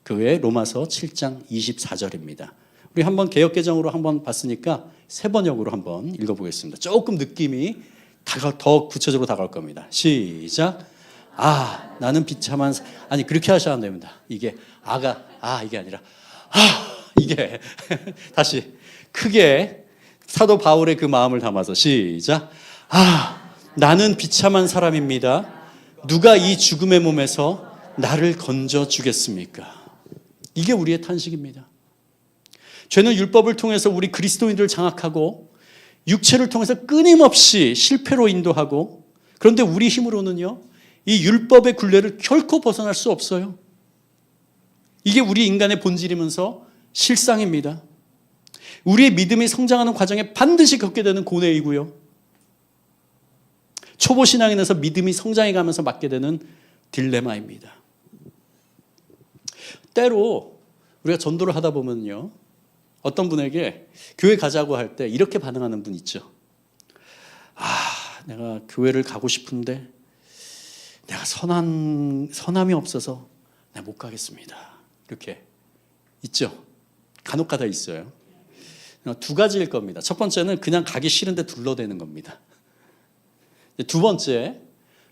그 외에 로마서 7장 24절입니다. 우리 한번 개역개정으로 한번 봤으니까 세 번역으로 한번 읽어보겠습니다. 조금 느낌이 더 구체적으로 다가올 겁니다. 시작. 나는 비참한 아니 그렇게 하셔야 안 됩니다. 이게 이게 아니라 이게 다시 크게 사도 바울의 그 마음을 담아서 시작. 나는 비참한 사람입니다. 누가 이 죽음의 몸에서 나를 건져 주겠습니까? 이게 우리의 탄식입니다. 죄는 율법을 통해서 우리 그리스도인들을 장악하고 육체를 통해서 끊임없이 실패로 인도하고, 그런데 우리 힘으로는요, 이 율법의 굴레를 결코 벗어날 수 없어요. 이게 우리 인간의 본질이면서 실상입니다. 우리의 믿음이 성장하는 과정에 반드시 겪게 되는 고뇌이고요. 초보 신앙인에서 믿음이 성장해 가면서 맞게 되는 딜레마입니다. 때로 우리가 전도를 하다 보면요, 어떤 분에게 교회 가자고 할 때 이렇게 반응하는 분 있죠. 내가 교회를 가고 싶은데 내가 선함이 없어서 내가 못 가겠습니다. 이렇게 있죠. 간혹가다 있어요. 두 가지일 겁니다. 첫 번째는 그냥 가기 싫은데 둘러대는 겁니다. 두 번째,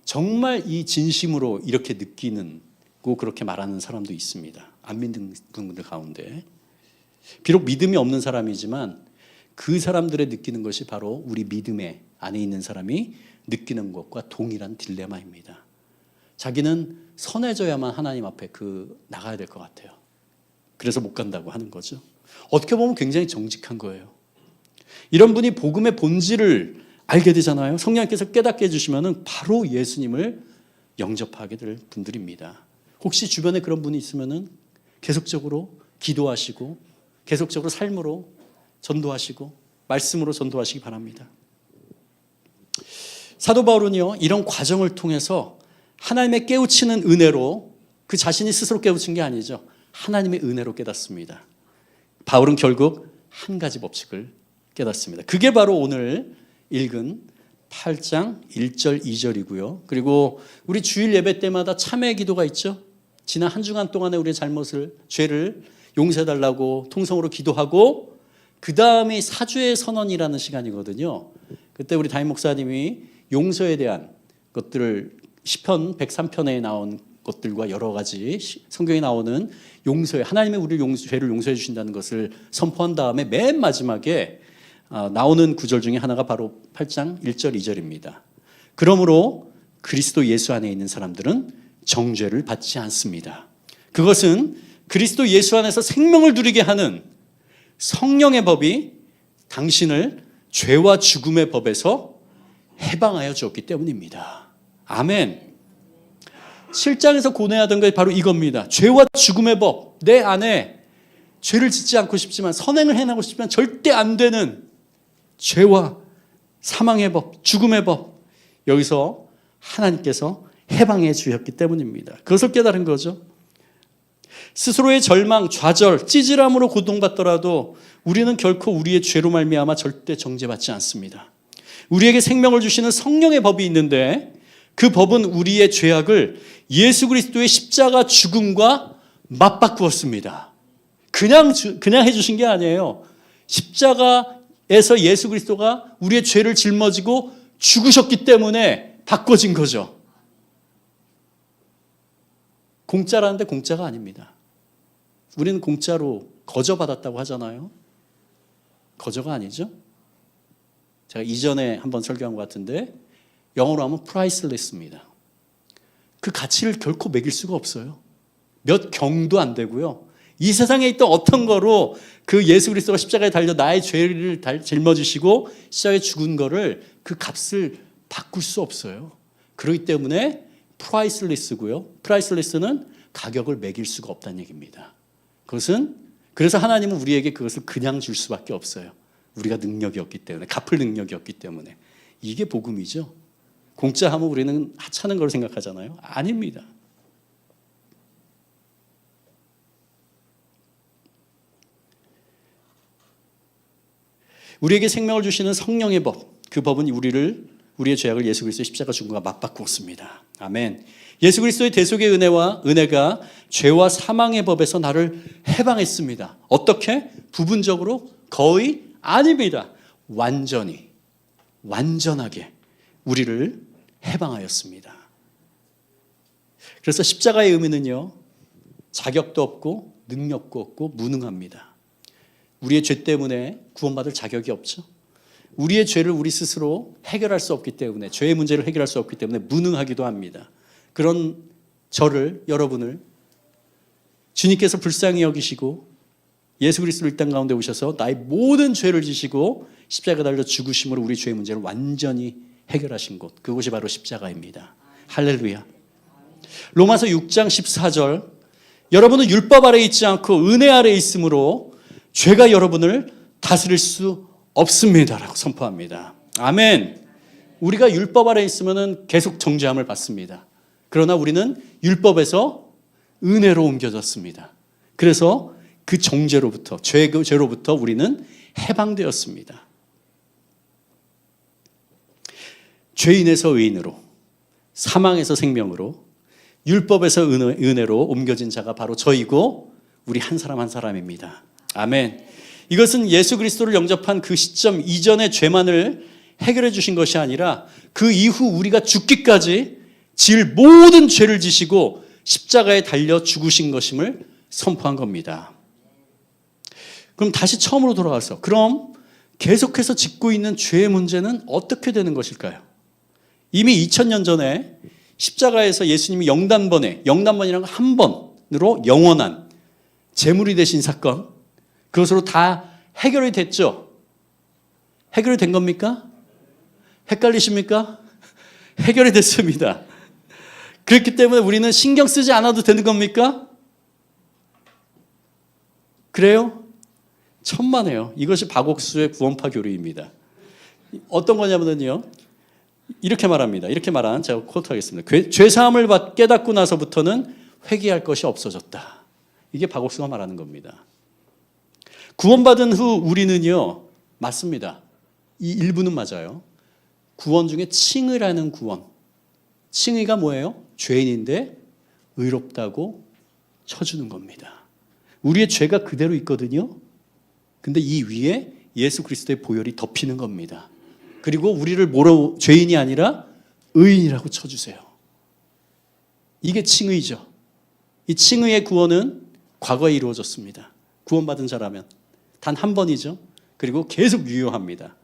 정말 이 진심으로 이렇게 느끼는 고 그렇게 말하는 사람도 있습니다. 안 믿는 분들 가운데. 비록 믿음이 없는 사람이지만 그 사람들의 느끼는 것이 바로 우리 믿음의 안에 있는 사람이 느끼는 것과 동일한 딜레마입니다. 자기는 선해져야만 하나님 앞에 나가야 될 것 같아요. 그래서 못 간다고 하는 거죠. 어떻게 보면 굉장히 정직한 거예요. 이런 분이 복음의 본질을 알게 되잖아요. 성령께서 깨닫게 해주시면 바로 예수님을 영접하게 될 분들입니다. 혹시 주변에 그런 분이 있으면 계속적으로 기도하시고 계속적으로 삶으로 전도하시고 말씀으로 전도하시기 바랍니다. 사도 바울은요, 이런 과정을 통해서 하나님의 깨우치는 은혜로 그 자신이 스스로 깨우친 게 아니죠. 하나님의 은혜로 깨닫습니다. 바울은 결국 한 가지 법칙을 깨닫습니다. 그게 바로 오늘 읽은 8장 1절 2절이고요. 그리고 우리 주일 예배 때마다 참회 기도가 있죠. 지난 한 주간 동안에 우리의 죄를 용서해달라고 통성으로 기도하고 그 다음에 사죄의 선언이라는 시간이거든요. 그때 우리 담임 목사님이 용서에 대한 것들을 시편 103편에 나온 것들과 여러 가지 성경에 나오는 하나님의 우리 죄를 용서해 주신다는 것을 선포한 다음에 맨 마지막에 나오는 구절 중에 하나가 바로 8장 1절 2절입니다. 그러므로 그리스도 예수 안에 있는 사람들은 정죄를 받지 않습니다. 그것은 그리스도 예수 안에서 생명을 누리게 하는 성령의 법이 당신을 죄와 죽음의 법에서 해방하여 주었기 때문입니다. 아멘. 7장에서 고뇌하던 게 바로 이겁니다. 죄와 죽음의 법, 내 안에 죄를 짓지 않고 싶지만 선행을 해나가고 싶지만 절대 안 되는 죄와 사망의 법, 죽음의 법, 여기서 하나님께서 해방해 주셨기 때문입니다. 그것을 깨달은 거죠. 스스로의 절망, 좌절, 찌질함으로 고통받더라도 우리는 결코 우리의 죄로 말미암아 절대 정죄받지 않습니다. 우리에게 생명을 주시는 성령의 법이 있는데 그 법은 우리의 죄악을 예수 그리스도의 십자가 죽음과 맞바꾸었습니다. 그냥 해주신 게 아니에요. 십자가에서 예수 그리스도가 우리의 죄를 짊어지고 죽으셨기 때문에 바꿔진 거죠. 공짜라는데 공짜가 아닙니다. 우리는 공짜로 거저받았다고 하잖아요. 거저가 아니죠. 제가 이전에 한번 설교한 것 같은데 영어로 하면 priceless입니다. 그 가치를 결코 매길 수가 없어요. 몇 경도 안 되고요. 이 세상에 있던 어떤 거로 그 예수 그리스도가 십자가에 달려 나의 죄를 짊어지시고 십자가에 죽은 거를 그 값을 바꿀 수 없어요. 그렇기 때문에 priceless고요. priceless는 가격을 매길 수가 없다는 얘기입니다. 그래서 하나님은 우리에게 그것을 그냥 줄 수밖에 없어요. 우리가 능력이 없기 때문에, 갚을 능력이 없기 때문에. 이게 복음이죠. 공짜 하면 우리는 하찮은 걸 생각하잖아요. 아닙니다. 우리에게 생명을 주시는 성령의 법, 그 법은 우리의 죄악을 예수 그리스도의 십자가 죽음과 맞바꾸었습니다. 아멘. 예수 그리스도의 대속의 은혜가 죄와 사망의 법에서 나를 해방했습니다. 어떻게? 부분적으로? 거의? 아닙니다. 완전하게 우리를 해방하였습니다. 그래서 십자가의 의미는요, 자격도 없고 능력도 없고 무능합니다. 우리의 죄 때문에 구원받을 자격이 없죠. 우리의 죄를 우리 스스로 해결할 수 없기 때문에, 죄의 문제를 해결할 수 없기 때문에 무능하기도 합니다. 그런 여러분을 주님께서 불쌍히 여기시고 예수 그리스도를 이 땅 가운데 오셔서 나의 모든 죄를 지시고 십자가에 달려 죽으심으로 우리 죄의 문제를 완전히 해결하신 곳, 그곳이 바로 십자가입니다. 할렐루야. 로마서 6장 14절, 여러분은 율법 아래에 있지 않고 은혜 아래에 있으므로 죄가 여러분을 다스릴 수 없습니다라고 선포합니다. 아멘. 우리가 율법 아래에 있으면 계속 정죄함을 받습니다. 그러나 우리는 율법에서 은혜로 옮겨졌습니다. 그래서 그 정죄로부터, 죄로부터 우리는 해방되었습니다. 죄인에서 의인으로, 사망에서 생명으로, 율법에서 은혜로 옮겨진 자가 바로 저이고 우리 한 사람 한 사람입니다. 아멘. 이것은 예수 그리스도를 영접한 그 시점 이전의 죄만을 해결해 주신 것이 아니라 그 이후 우리가 죽기까지 지을 모든 죄를 지시고 십자가에 달려 죽으신 것임을 선포한 겁니다. 그럼 다시 처음으로 돌아가서 그럼 계속해서 짓고 있는 죄의 문제는 어떻게 되는 것일까요? 이미 2000년 전에 십자가에서 예수님이 영단번이라는 거 한 번으로 영원한 제물이 되신 사건, 그것으로 다 해결이 됐죠? 해결이 된 겁니까? 헷갈리십니까? 해결이 됐습니다. 그렇기 때문에 우리는 신경 쓰지 않아도 되는 겁니까? 그래요? 천만에요. 이것이 박옥수의 구원파 교리입니다. 어떤 거냐면요, 이렇게 말합니다. 이렇게 말한, 제가 코트하겠습니다. 죄사함을 깨닫고 나서부터는 회개할 것이 없어졌다. 이게 박옥수가 말하는 겁니다. 구원받은 후 우리는요, 맞습니다. 이 일부는 맞아요. 구원 중에 칭의라는 구원. 칭의가 뭐예요? 죄인인데 의롭다고 쳐주는 겁니다. 우리의 죄가 그대로 있거든요. 근데 이 위에 예수 그리스도의 보혈이 덮이는 겁니다. 그리고 우리를 죄인이 아니라 의인이라고 쳐주세요. 이게 칭의죠. 이 칭의의 구원은 과거에 이루어졌습니다. 구원받은 자라면 단 한 번이죠. 그리고 계속 유효합니다.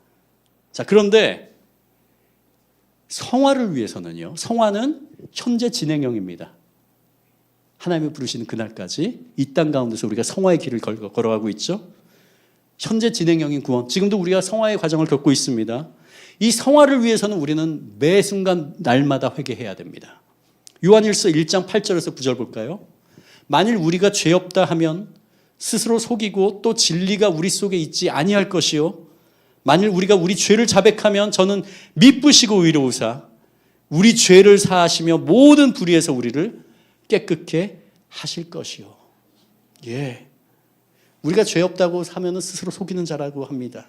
자, 그런데 성화를 위해서는요, 성화는 현재 진행형입니다. 하나님이 부르시는 그날까지 이 땅 가운데서 우리가 성화의 길을 걸어가고 있죠. 현재 진행형인 구원, 지금도 우리가 성화의 과정을 겪고 있습니다. 이 성화를 위해서는 우리는 매 순간 날마다 회개해야 됩니다. 요한일서 1장 8절에서 9절 볼까요? 만일 우리가 죄 없다 하면 스스로 속이고 또 진리가 우리 속에 있지 아니할 것이요, 만일 우리가 우리 죄를 자백하면 저는 미쁘시고 의로우사 우리 죄를 사하시며 모든 불의에서 우리를 깨끗게 하실 것이요. 예, 우리가 죄 없다고 하면 스스로 속이는 자라고 합니다.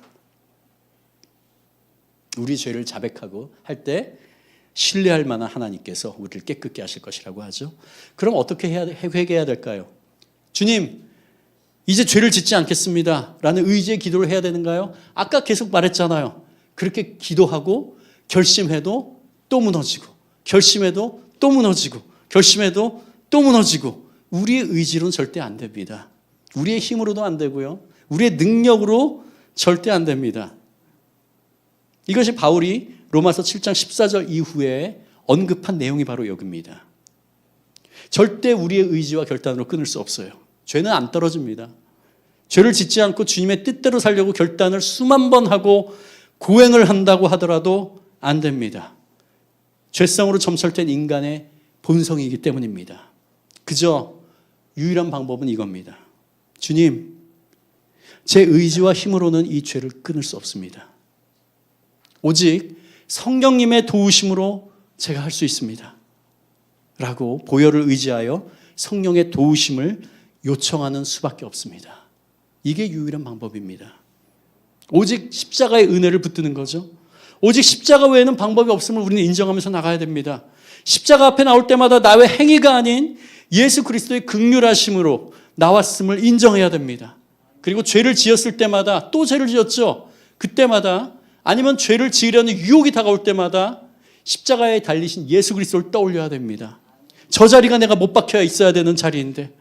우리 죄를 자백하고 할 때 신뢰할 만한 하나님께서 우리를 깨끗게 하실 것이라고 하죠. 그럼 어떻게 회개해야 될까요? 주님, 이제 죄를 짓지 않겠습니다 라는 의지의 기도를 해야 되는가요? 아까 계속 말했잖아요. 그렇게 기도하고 결심해도 또 무너지고, 결심해도 또 무너지고, 결심해도 또 무너지고, 우리의 의지로는 절대 안 됩니다. 우리의 힘으로도 안 되고요, 우리의 능력으로 절대 안 됩니다. 이것이 바울이 로마서 7장 14절 이후에 언급한 내용이 바로 여기입니다. 절대 우리의 의지와 결단으로 끊을 수 없어요. 죄는 안 떨어집니다. 죄를 짓지 않고 주님의 뜻대로 살려고 결단을 수만 번 하고 고행을 한다고 하더라도 안 됩니다. 죄성으로 점철된 인간의 본성이기 때문입니다. 그저 유일한 방법은 이겁니다. 주님, 제 의지와 힘으로는 이 죄를 끊을 수 없습니다. 오직 성령님의 도우심으로 제가 할 수 있습니다 라고 보혈을 의지하여 성령의 도우심을 요청하는 수밖에 없습니다. 이게 유일한 방법입니다. 오직 십자가의 은혜를 붙드는 거죠. 오직 십자가 외에는 방법이 없음을 우리는 인정하면서 나가야 됩니다. 십자가 앞에 나올 때마다 나의 행위가 아닌 예수 그리스도의 긍휼하심으로 나왔음을 인정해야 됩니다. 그리고 죄를 지었을 때마다, 또 죄를 지었죠. 그때마다, 아니면 죄를 지으려는 유혹이 다가올 때마다 십자가에 달리신 예수 그리스도를 떠올려야 됩니다. 저 자리가 내가 못 박혀 있어야 되는 자리인데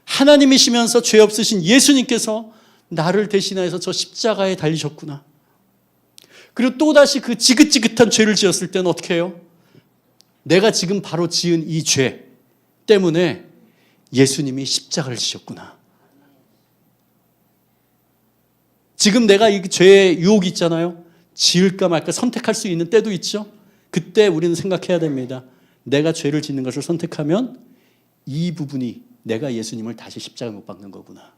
하나님이시면서 죄 없으신 예수님께서 나를 대신해서 저 십자가에 달리셨구나. 그리고 또다시 그 지긋지긋한 죄를 지었을 때는 어떻게 해요? 내가 지금 바로 지은 이 죄 때문에 예수님이 십자가를 지셨구나. 지금 내가 이 죄의 유혹이 있잖아요. 지을까 말까 선택할 수 있는 때도 있죠. 그때 우리는 생각해야 됩니다. 내가 죄를 짓는 것을 선택하면 이 부분이 내가 예수님을 다시 십자가에 못 박는 거구나.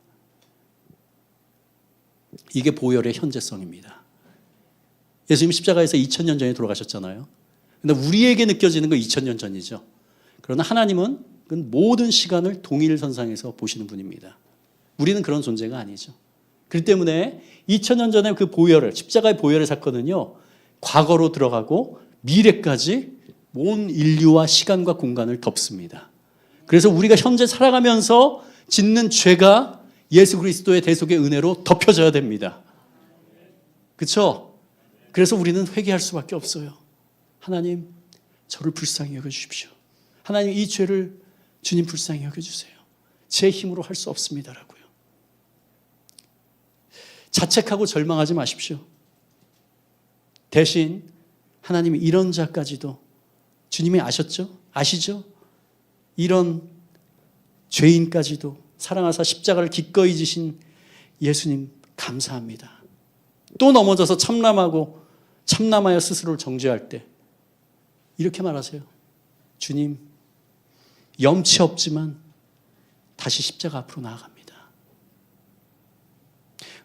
이게 보혈의 현재성입니다. 예수님 십자가에서 2000년 전에 돌아가셨잖아요. 근데 우리에게 느껴지는 건 2000년 전이죠. 그러나 하나님은 모든 시간을 동일선상에서 보시는 분입니다. 우리는 그런 존재가 아니죠. 그렇기 때문에 2000년 전에 그 보혈을, 십자가의 보혈의 사건은요, 과거로 들어가고 미래까지 온 인류와 시간과 공간을 덮습니다. 그래서 우리가 현재 살아가면서 짓는 죄가 예수 그리스도의 대속의 은혜로 덮여져야 됩니다. 그렇죠? 그래서 우리는 회개할 수밖에 없어요. 하나님, 저를 불쌍히 여겨주십시오. 하나님, 이 죄를 주님 불쌍히 여겨주세요. 제 힘으로 할 수 없습니다라고요. 자책하고 절망하지 마십시오. 대신 하나님이 이런 자까지도 주님이 아시죠? 이런 죄인까지도 사랑하사 십자가를 기꺼이 지신 예수님 감사합니다. 또 넘어져서 참남하여 스스로를 정죄할 때 이렇게 말하세요. 주님, 염치 없지만 다시 십자가 앞으로 나아갑니다.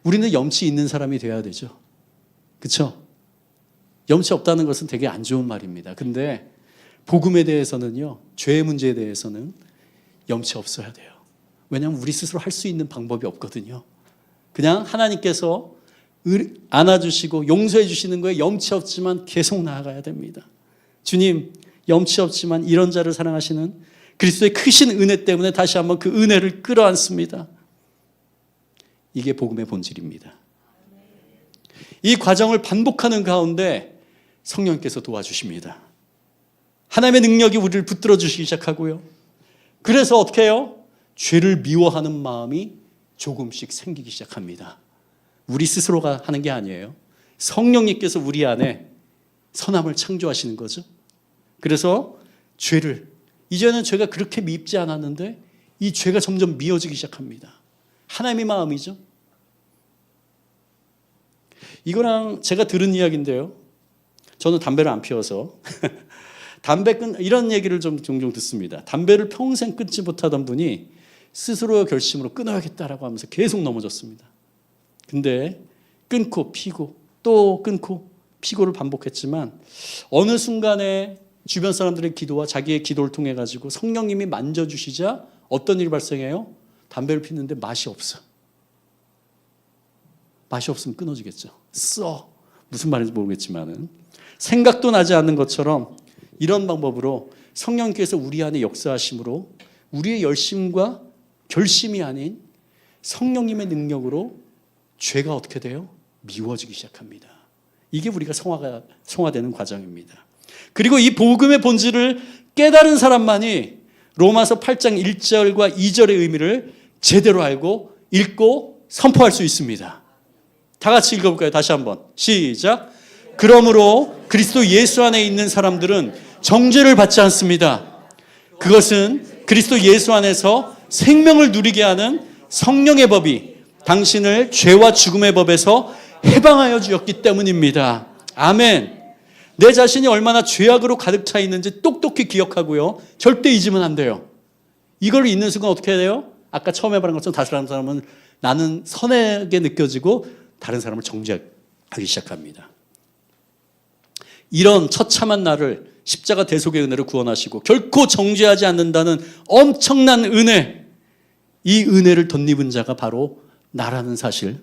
우리는 염치 있는 사람이 되어야 되죠. 그렇죠? 염치 없다는 것은 되게 안 좋은 말입니다. 근데 복음에 대해서는요, 죄의 문제에 대해서는 염치 없어야 돼요. 왜냐하면 우리 스스로 할 수 있는 방법이 없거든요. 그냥 하나님께서 안아주시고 용서해 주시는 거에 염치 없지만 계속 나아가야 됩니다. 주님, 염치 없지만 이런 자를 사랑하시는 그리스도의 크신 은혜 때문에 다시 한번 그 은혜를 끌어안습니다. 이게 복음의 본질입니다. 이 과정을 반복하는 가운데 성령께서 도와주십니다. 하나님의 능력이 우리를 붙들어 주시기 시작하고요. 그래서 어떻게 해요? 죄를 미워하는 마음이 조금씩 생기기 시작합니다. 우리 스스로가 하는 게 아니에요. 성령님께서 우리 안에 선함을 창조하시는 거죠. 그래서 이제는 죄가 그렇게 밉지 않았는데 이 죄가 점점 미워지기 시작합니다. 하나님의 마음이죠. 이거랑 제가 들은 이야기인데요. 저는 담배를 안 피워서 이런 얘기를 좀 종종 듣습니다. 담배를 평생 끊지 못하던 분이 스스로의 결심으로 끊어야겠다라고 하면서 계속 넘어졌습니다. 근데 끊고 피고 또 끊고 피고를 반복했지만 어느 순간에 주변 사람들의 기도와 자기의 기도를 통해 가지고 성령님이 만져주시자 어떤 일이 발생해요? 담배를 피는데 맛이 없어. 맛이 없으면 끊어지겠죠. 무슨 말인지 모르겠지만은 생각도 나지 않는 것처럼 이런 방법으로 성령께서 우리 안에 역사하심으로 우리의 열심과 결심이 아닌 성령님의 능력으로 죄가 어떻게 돼요? 미워지기 시작합니다. 이게 우리가 성화되는 과정입니다. 그리고 이 복음의 본질을 깨달은 사람만이 로마서 8장 1절과 2절의 의미를 제대로 알고 읽고 선포할 수 있습니다. 다 같이 읽어볼까요? 다시 한번 시작. 그러므로 그리스도 예수 안에 있는 사람들은 정죄를 받지 않습니다. 그것은 그리스도 예수 안에서 생명을 누리게 하는 성령의 법이 당신을 죄와 죽음의 법에서 해방하여 주었기 때문입니다. 아멘. 내 자신이 얼마나 죄악으로 가득 차 있는지 똑똑히 기억하고요. 절대 잊으면 안 돼요. 이걸 잊는 순간 어떻게 해야 돼요? 아까 처음에 말한 것처럼 다른 사람은 나는 선하게 느껴지고 다른 사람을 정죄하기 시작합니다. 이런 처참한 나를 십자가 대속의 은혜로 구원하시고 결코 정죄하지 않는다는 엄청난 은혜, 이 은혜를 덧입은 자가 바로 나라는 사실,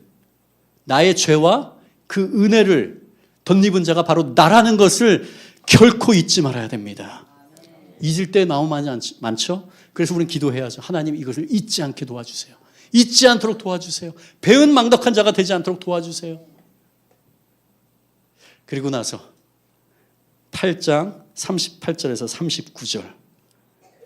나의 죄와 그 은혜를 덧입은 자가 바로 나라는 것을 결코 잊지 말아야 됩니다. 잊을 때 너무 많죠? 그래서 우리는 기도해야죠. 하나님, 이것을 잊지 않게 도와주세요. 잊지 않도록 도와주세요. 배은 망덕한 자가 되지 않도록 도와주세요. 그리고 나서 8장 38절에서 39절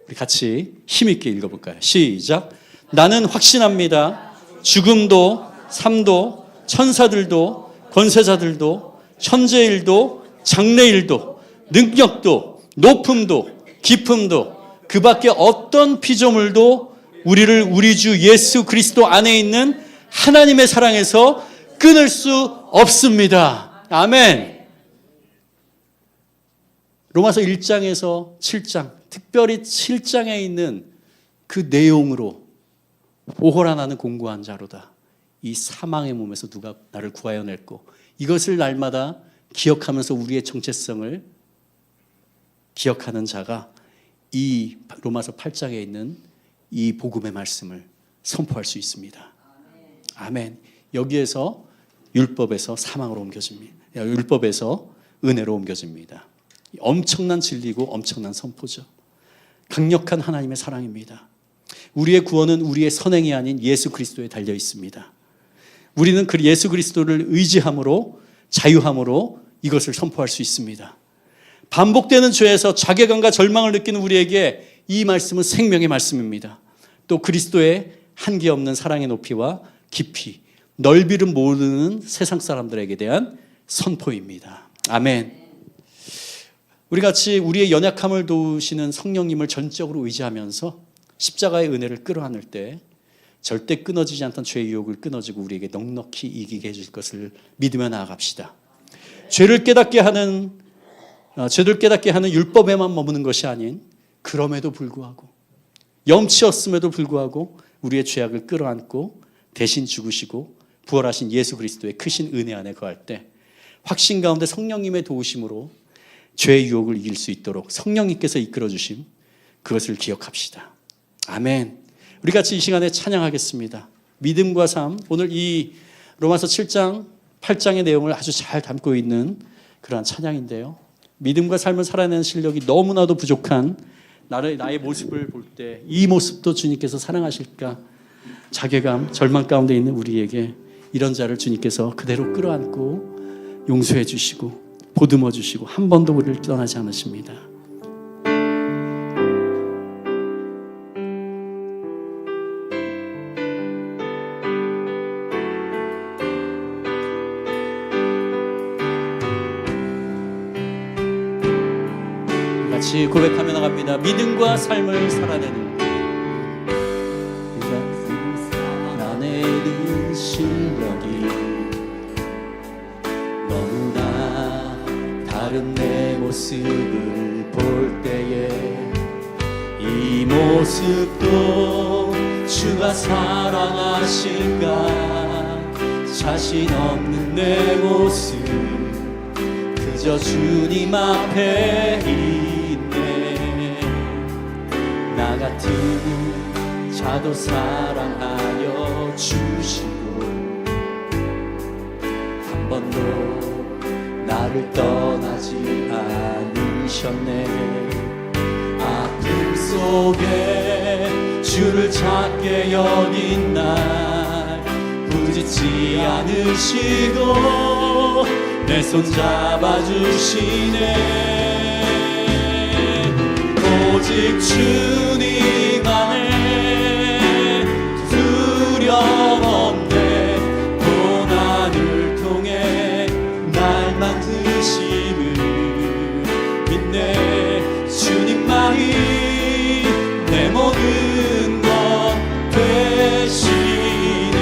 우리 같이 힘있게 읽어볼까요? 시작. 나는 확신합니다. 죽음도 삶도 천사들도 권세자들도 천재일도 장래일도 능력도 높음도 깊음도 그 밖에 어떤 피조물도 우리를 우리 주 예수 그리스도 안에 있는 하나님의 사랑에서 끊을 수 없습니다. 아멘. 로마서 1장에서 7장, 특별히 7장에 있는 그 내용으로 오호라 나는 공고한 자로다. 이 사망의 몸에서 누가 나를 구하여 냈고, 이것을 날마다 기억하면서 우리의 정체성을 기억하는 자가 이 로마서 8장에 있는 이 복음의 말씀을 선포할 수 있습니다. 아멘. 여기에서 율법에서 사망으로 옮겨집니다. 율법에서 은혜로 옮겨집니다. 엄청난 진리고 엄청난 선포죠. 강력한 하나님의 사랑입니다. 우리의 구원은 우리의 선행이 아닌 예수 그리스도에 달려 있습니다. 우리는 그 예수 그리스도를 의지함으로 자유함으로 이것을 선포할 수 있습니다. 반복되는 죄에서 자괴감과 절망을 느끼는 우리에게 이 말씀은 생명의 말씀입니다. 또 그리스도의 한계 없는 사랑의 높이와 깊이, 넓이를 모르는 세상 사람들에게 대한 선포입니다. 아멘. 우리 같이 우리의 연약함을 도우시는 성령님을 전적으로 의지하면서 십자가의 은혜를 끌어안을 때 절대 끊어지지 않던 죄의 유혹을 끊어지고 우리에게 넉넉히 이기게 해줄 것을 믿으며 나아갑시다. 죄를 깨닫게 하는 율법에만 머무는 것이 아닌 그럼에도 불구하고 염치 없음에도 불구하고 우리의 죄악을 끌어안고 대신 죽으시고 부활하신 예수 그리스도의 크신 은혜 안에 거할 때 확신 가운데 성령님의 도우심으로 죄의 유혹을 이길 수 있도록 성령님께서 이끌어 주심, 그것을 기억합시다. 아멘. 우리 같이 이 시간에 찬양하겠습니다. 믿음과 삶, 오늘 이 로마서 7장 8장의 내용을 아주 잘 담고 있는 그러한 찬양인데요. 믿음과 삶을 살아내는 실력이 너무나도 부족한 나의 모습을 볼 때 이 모습도 주님께서 사랑하실까, 자괴감, 절망 가운데 있는 우리에게 이런 자를 주님께서 그대로 끌어안고 용서해 주시고 보듬어 주시고 한 번도 우리를 떠나지 않으십니다. 같이 고백하며 나갑니다. 믿음과 삶을 살아내는 실력이 너무나 다른 내 모습을 볼 때에 이 모습도 주가 사랑하실까, 자신 없는 내 모습 그저 주님 앞에 있네. 나 같은 자도 사랑하여 주시고 한 번도 나를 떠나지 않으셨네. 아픔 속에 주를 찾게 여긴 날 부짓지 않으시고 내 손 잡아주시네. 오직 주님 안에 두려움 없네. 고난을 통해 날 만드심을 믿네. 주님만이 내 모든 것 되시네.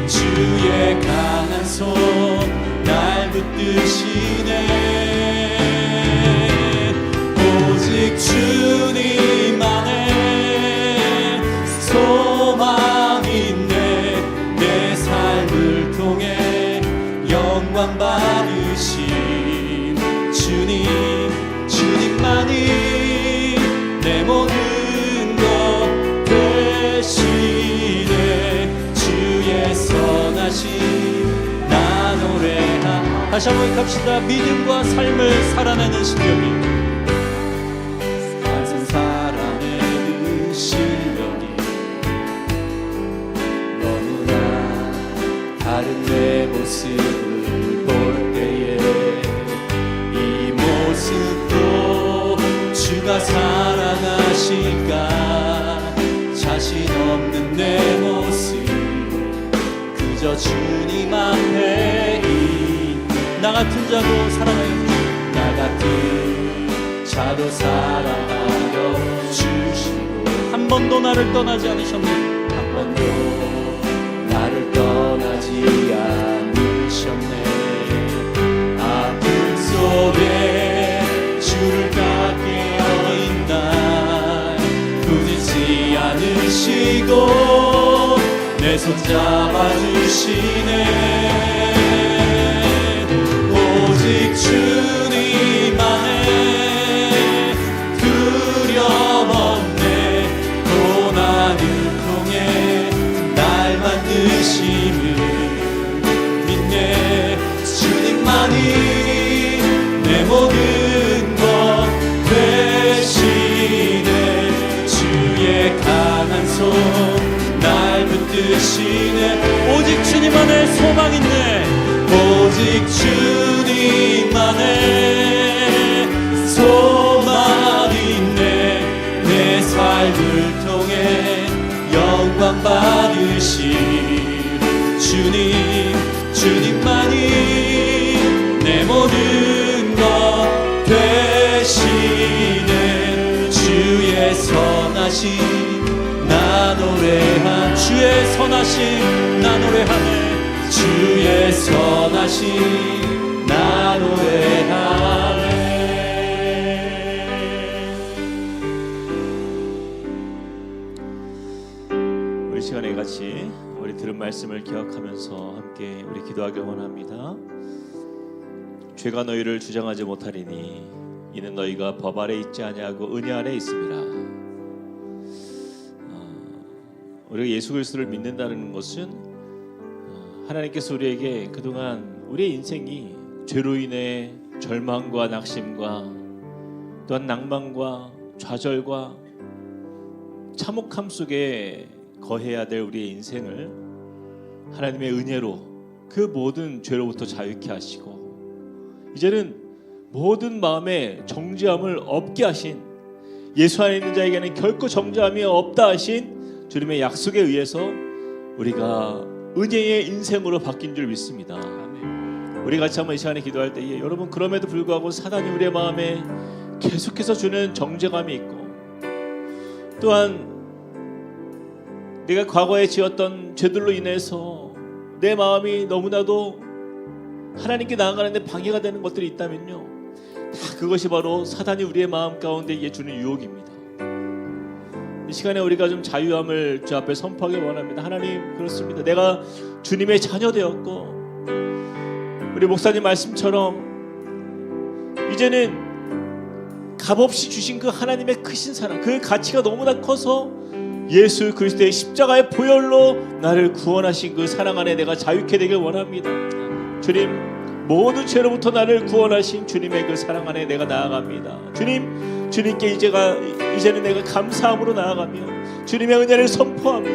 주의 강한 손 날 붙드시네. 오직 주님 안에 소망 있네. 내 삶을 통해 영광 받으신 주님만이 내 모든 것 되시네. 주의 선하심 나 노래하. 다시 한번 갑시다. 믿음과 삶을 살아내는 실력이, 삶을 살아내는 실력이 너무나 다른 내 모습을 볼 때에 이 모습도 주가 사랑하실까, 자신 없는 내 모습 그저 주님 앞에 나 같은 자도 사랑하여 주시고 나 같은 자도 사랑하여 주시고 한 번도 나를 떠나지 않으셨네. 한 번도 나를 떠나지 않으셨네. 아픔 속에 주를 닿게 여인 날 부딪지 않으시고 내 손 잡아주시네. 오직 주님 안에 두려움 없네. 고난을 통해 날 만드심을 믿네. 주님만이 내 모든 것 되시네. 주의 강한 손 나의 소망 있네. 오직 주님만의 소망 있네. 내 삶을 통해 영광 받으실 주님만이 내 모든 것 되시네. 주의 선하심 나 노래한 주의 선하심 나 노래하네. 주의 선하심 나 노래하네. 우리 시간에 같이 우리 들은 말씀을 기억하면서 함께 우리 기도하길 원합니다. 죄가 너희를 주장하지 못하리니 이는 너희가 법 아래 있지 아니하고 은혜 아래 있음이라. 우리가 예수 그리스도를 믿는다는 것은 하나님께서 우리에게 그동안 우리의 인생이 죄로 인해 절망과 낙심과 또한 낭만과 좌절과 참혹함 속에 거해야 될 우리의 인생을 하나님의 은혜로 그 모든 죄로부터 자유케 하시고 이제는 모든 마음에 정죄함을 없게 하신, 예수 안에 있는 자에게는 결코 정죄함이 없다 하신 주님의 약속에 의해서 우리가 은혜의 인생으로 바뀐 줄 믿습니다. 우리 같이 한번 이 시간에 기도할 때에 여러분, 그럼에도 불구하고 사단이 우리의 마음에 계속해서 주는 정죄감이 있고 또한 내가 과거에 지었던 죄들로 인해서 내 마음이 너무나도 하나님께 나아가는 데 방해가 되는 것들이 있다면요, 다 그것이 바로 사단이 우리의 마음 가운데 주는 유혹입니다. 이 시간에 우리가 좀 자유함을 주 앞에 선포하길 원합니다. 하나님, 그렇습니다. 내가 주님의 자녀 되었고 우리 목사님 말씀처럼 이제는 값없이 주신 그 하나님의 크신 사랑, 그 가치가 너무나 커서 예수 그리스도의 십자가의 보혈로 나를 구원하신 그 사랑 안에 내가 자유케 되길 원합니다. 주님, 모든 죄로부터 나를 구원하신 주님의 그 사랑 안에 내가 나아갑니다. 주님께 이제는 내가 감사함으로 나아가며 주님의 은혜를 선포하며,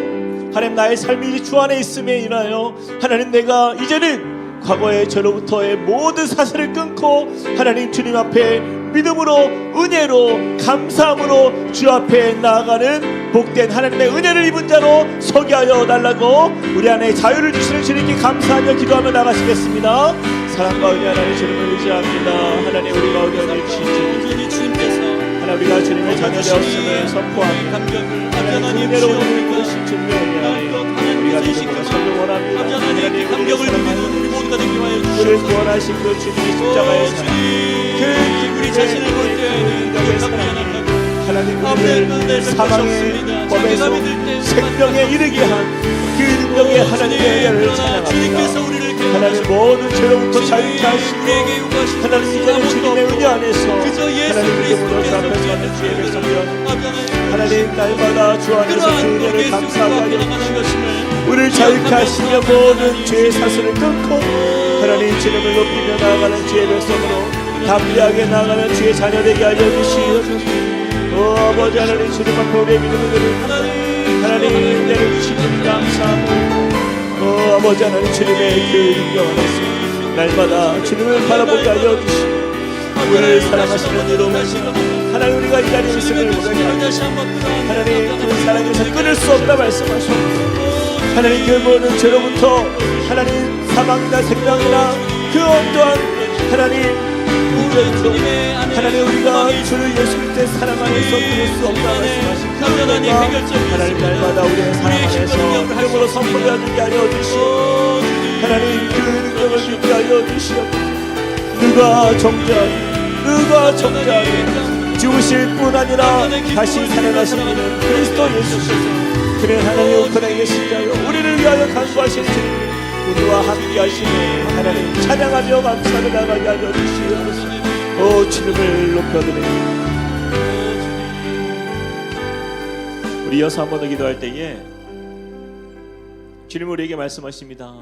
하나님, 나의 삶이 이제 주 안에 있음에 인하여 하나님, 내가 이제는 과거의 죄로부터의 모든 사슬을 끊고 하나님 주님 앞에 믿음으로, 은혜로, 감사함으로 주 앞에 나아가는 복된 하나님의 은혜를 입은 자로 서게 하여 달라고 우리 안에 자유를 주시는 주님께 감사하며 기도하며 나가시겠습니다. 사랑과 은혜 하나님 주님을 의지합니다. 하나님, 우리가 어디에 주시지 하나님, 우리가 주님의 자녀 되었음을 선포합니다. 하나님, 은혜로 우리를 부르신 주님의 은혜 우리가 믿음으로 서길 원합니다. 하나님, 감격을 누리는 우리 모두가 되기 위하여 우리를 구원하신 그 주님의 십자가의 사랑, 그 우리 자신을 볼 때에는 하나님, 우리를 사망의 법에서 생명에 이르게 한 그 능력의 하나님의 은혜를 찬양합니다. 하나님, 모든 죄로부터 자유케 하시고 하나님, 이제는 주님의 은혜 안에서 하나님 믿음으로 주 앞에 서는 주의 백성들, 하나님, 날마다 주 안에서 그 은혜를 감사하게 하여 주시고 우리를 자유케 하시며 모든 죄의 사슬을 끊고 하나님 주님을 높이며 나아가는 주의 백성으로 담대하게 나아가는 주의 자녀 되게 하여 주시옵소서. 아버지 하나님, 주님 앞에 우리의 믿음을 드립니다. 하나님, 은혜를 주시니 감사하고 아버지 하나님, 주님의 그 능력 안에서 날마다 주님을 바라보게 하여 주시고 우리를 사랑하시는 여러분, 하나님, 우리가 이 자리에 있음을 고백합니다. 하나님, 그 사랑에서 끊을 수 없다 말씀하시고 하나님, 그 모든 죄로부터 하나님, 사망이나 생명이나 그 어떠한 하나님 문제로 하나님, 우리가 주를 예수 그리스도의 사랑 안에서 끊을 수 없다 말씀하시고 하나님, 날마다 우리의 사랑 안에서 믿음으로 선포되게 하여 주시오. 하나님, 그 능력을 믿게 하여 주시오. 누가 정죄하리 죽으실 뿐 아니라 다시 살아나시는 그리스도 예수께서, 그는 하나님 우편에 계신 자요 우리를 위하여 간구하신 주님, 우리와 함께 하시니 하나님 찬양하며 감사를 나가게 하여 주시옵소서. 주님을 높여드립니다. 우리 이어서 한 번 더 기도할 때에 주님 우리에게 말씀하십니다.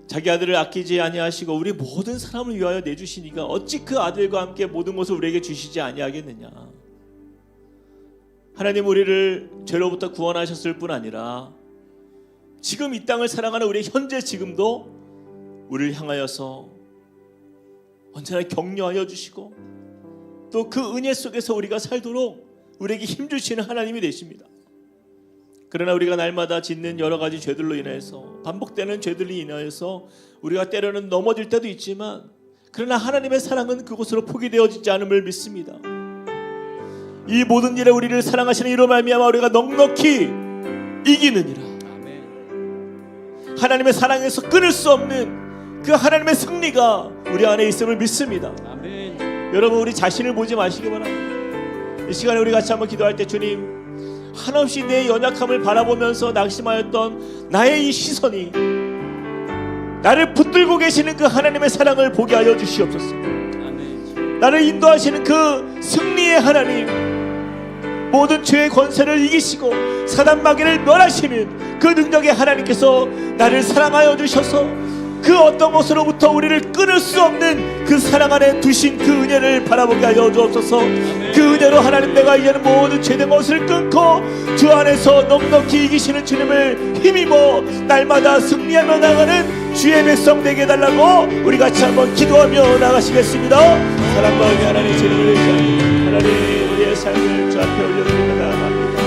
자기 아들을 아끼지 아니하시고 우리 모든 사람을 위하여 내주시니까 어찌 그 아들과 함께 모든 것을 우리에게 주시지 아니하겠느냐. 하나님 우리를 죄로부터 구원하셨을 뿐 아니라 지금 이 땅을 살아가는 우리 현재 지금도 우리를 향하여서 언제나 격려하여 주시고 또 그 은혜 속에서 우리가 살도록 우리에게 힘주시는 하나님이 되십니다. 그러나 우리가 날마다 짓는 여러 가지 죄들로 인해서 반복되는 죄들로 인하여서 우리가 때로는 넘어질 때도 있지만 그러나 하나님의 사랑은 그곳으로 포기되어지지 않음을 믿습니다. 이 모든 일에 우리를 사랑하시는 이로 말미암아 우리가 넉넉히 이기느니라. 하나님의 사랑에서 끊을 수 없는 그 하나님의 승리가 우리 안에 있음을 믿습니다. 아멘. 여러분 우리 자신을 보지 마시기 바랍니다. 이 시간에 우리 같이 한번 기도할 때 주님 한없이 내 연약함을 바라보면서 낙심하였던 나의 이 시선이 나를 붙들고 계시는 그 하나님의 사랑을 보게 하여 주시옵소서. 아멘. 나를 인도하시는 그 승리의 하나님, 모든 죄의 권세를 이기시고 사단 마귀를 멸하시는 그 능력의 하나님께서 나를 사랑하여 주셔서 그 어떤 것으로부터 우리를 끊을 수 없는 그 사랑 안에 두신 그 은혜를 바라보게 하여 주옵소서. 그 은혜로 하나님 내가 이제는 모든 죄된 것을 끊고 주 안에서 넉넉히 이기시는 주님을 힘입어 날마다 승리하며 나가는 주의 백성 되게 해달라고 우리 같이 한번 기도하며 나가시겠습니다. 사랑과 은혜 하나님 주님을 의지하며 하나님 우리의 삶을 주 앞에 올려드리며 나아갑니다.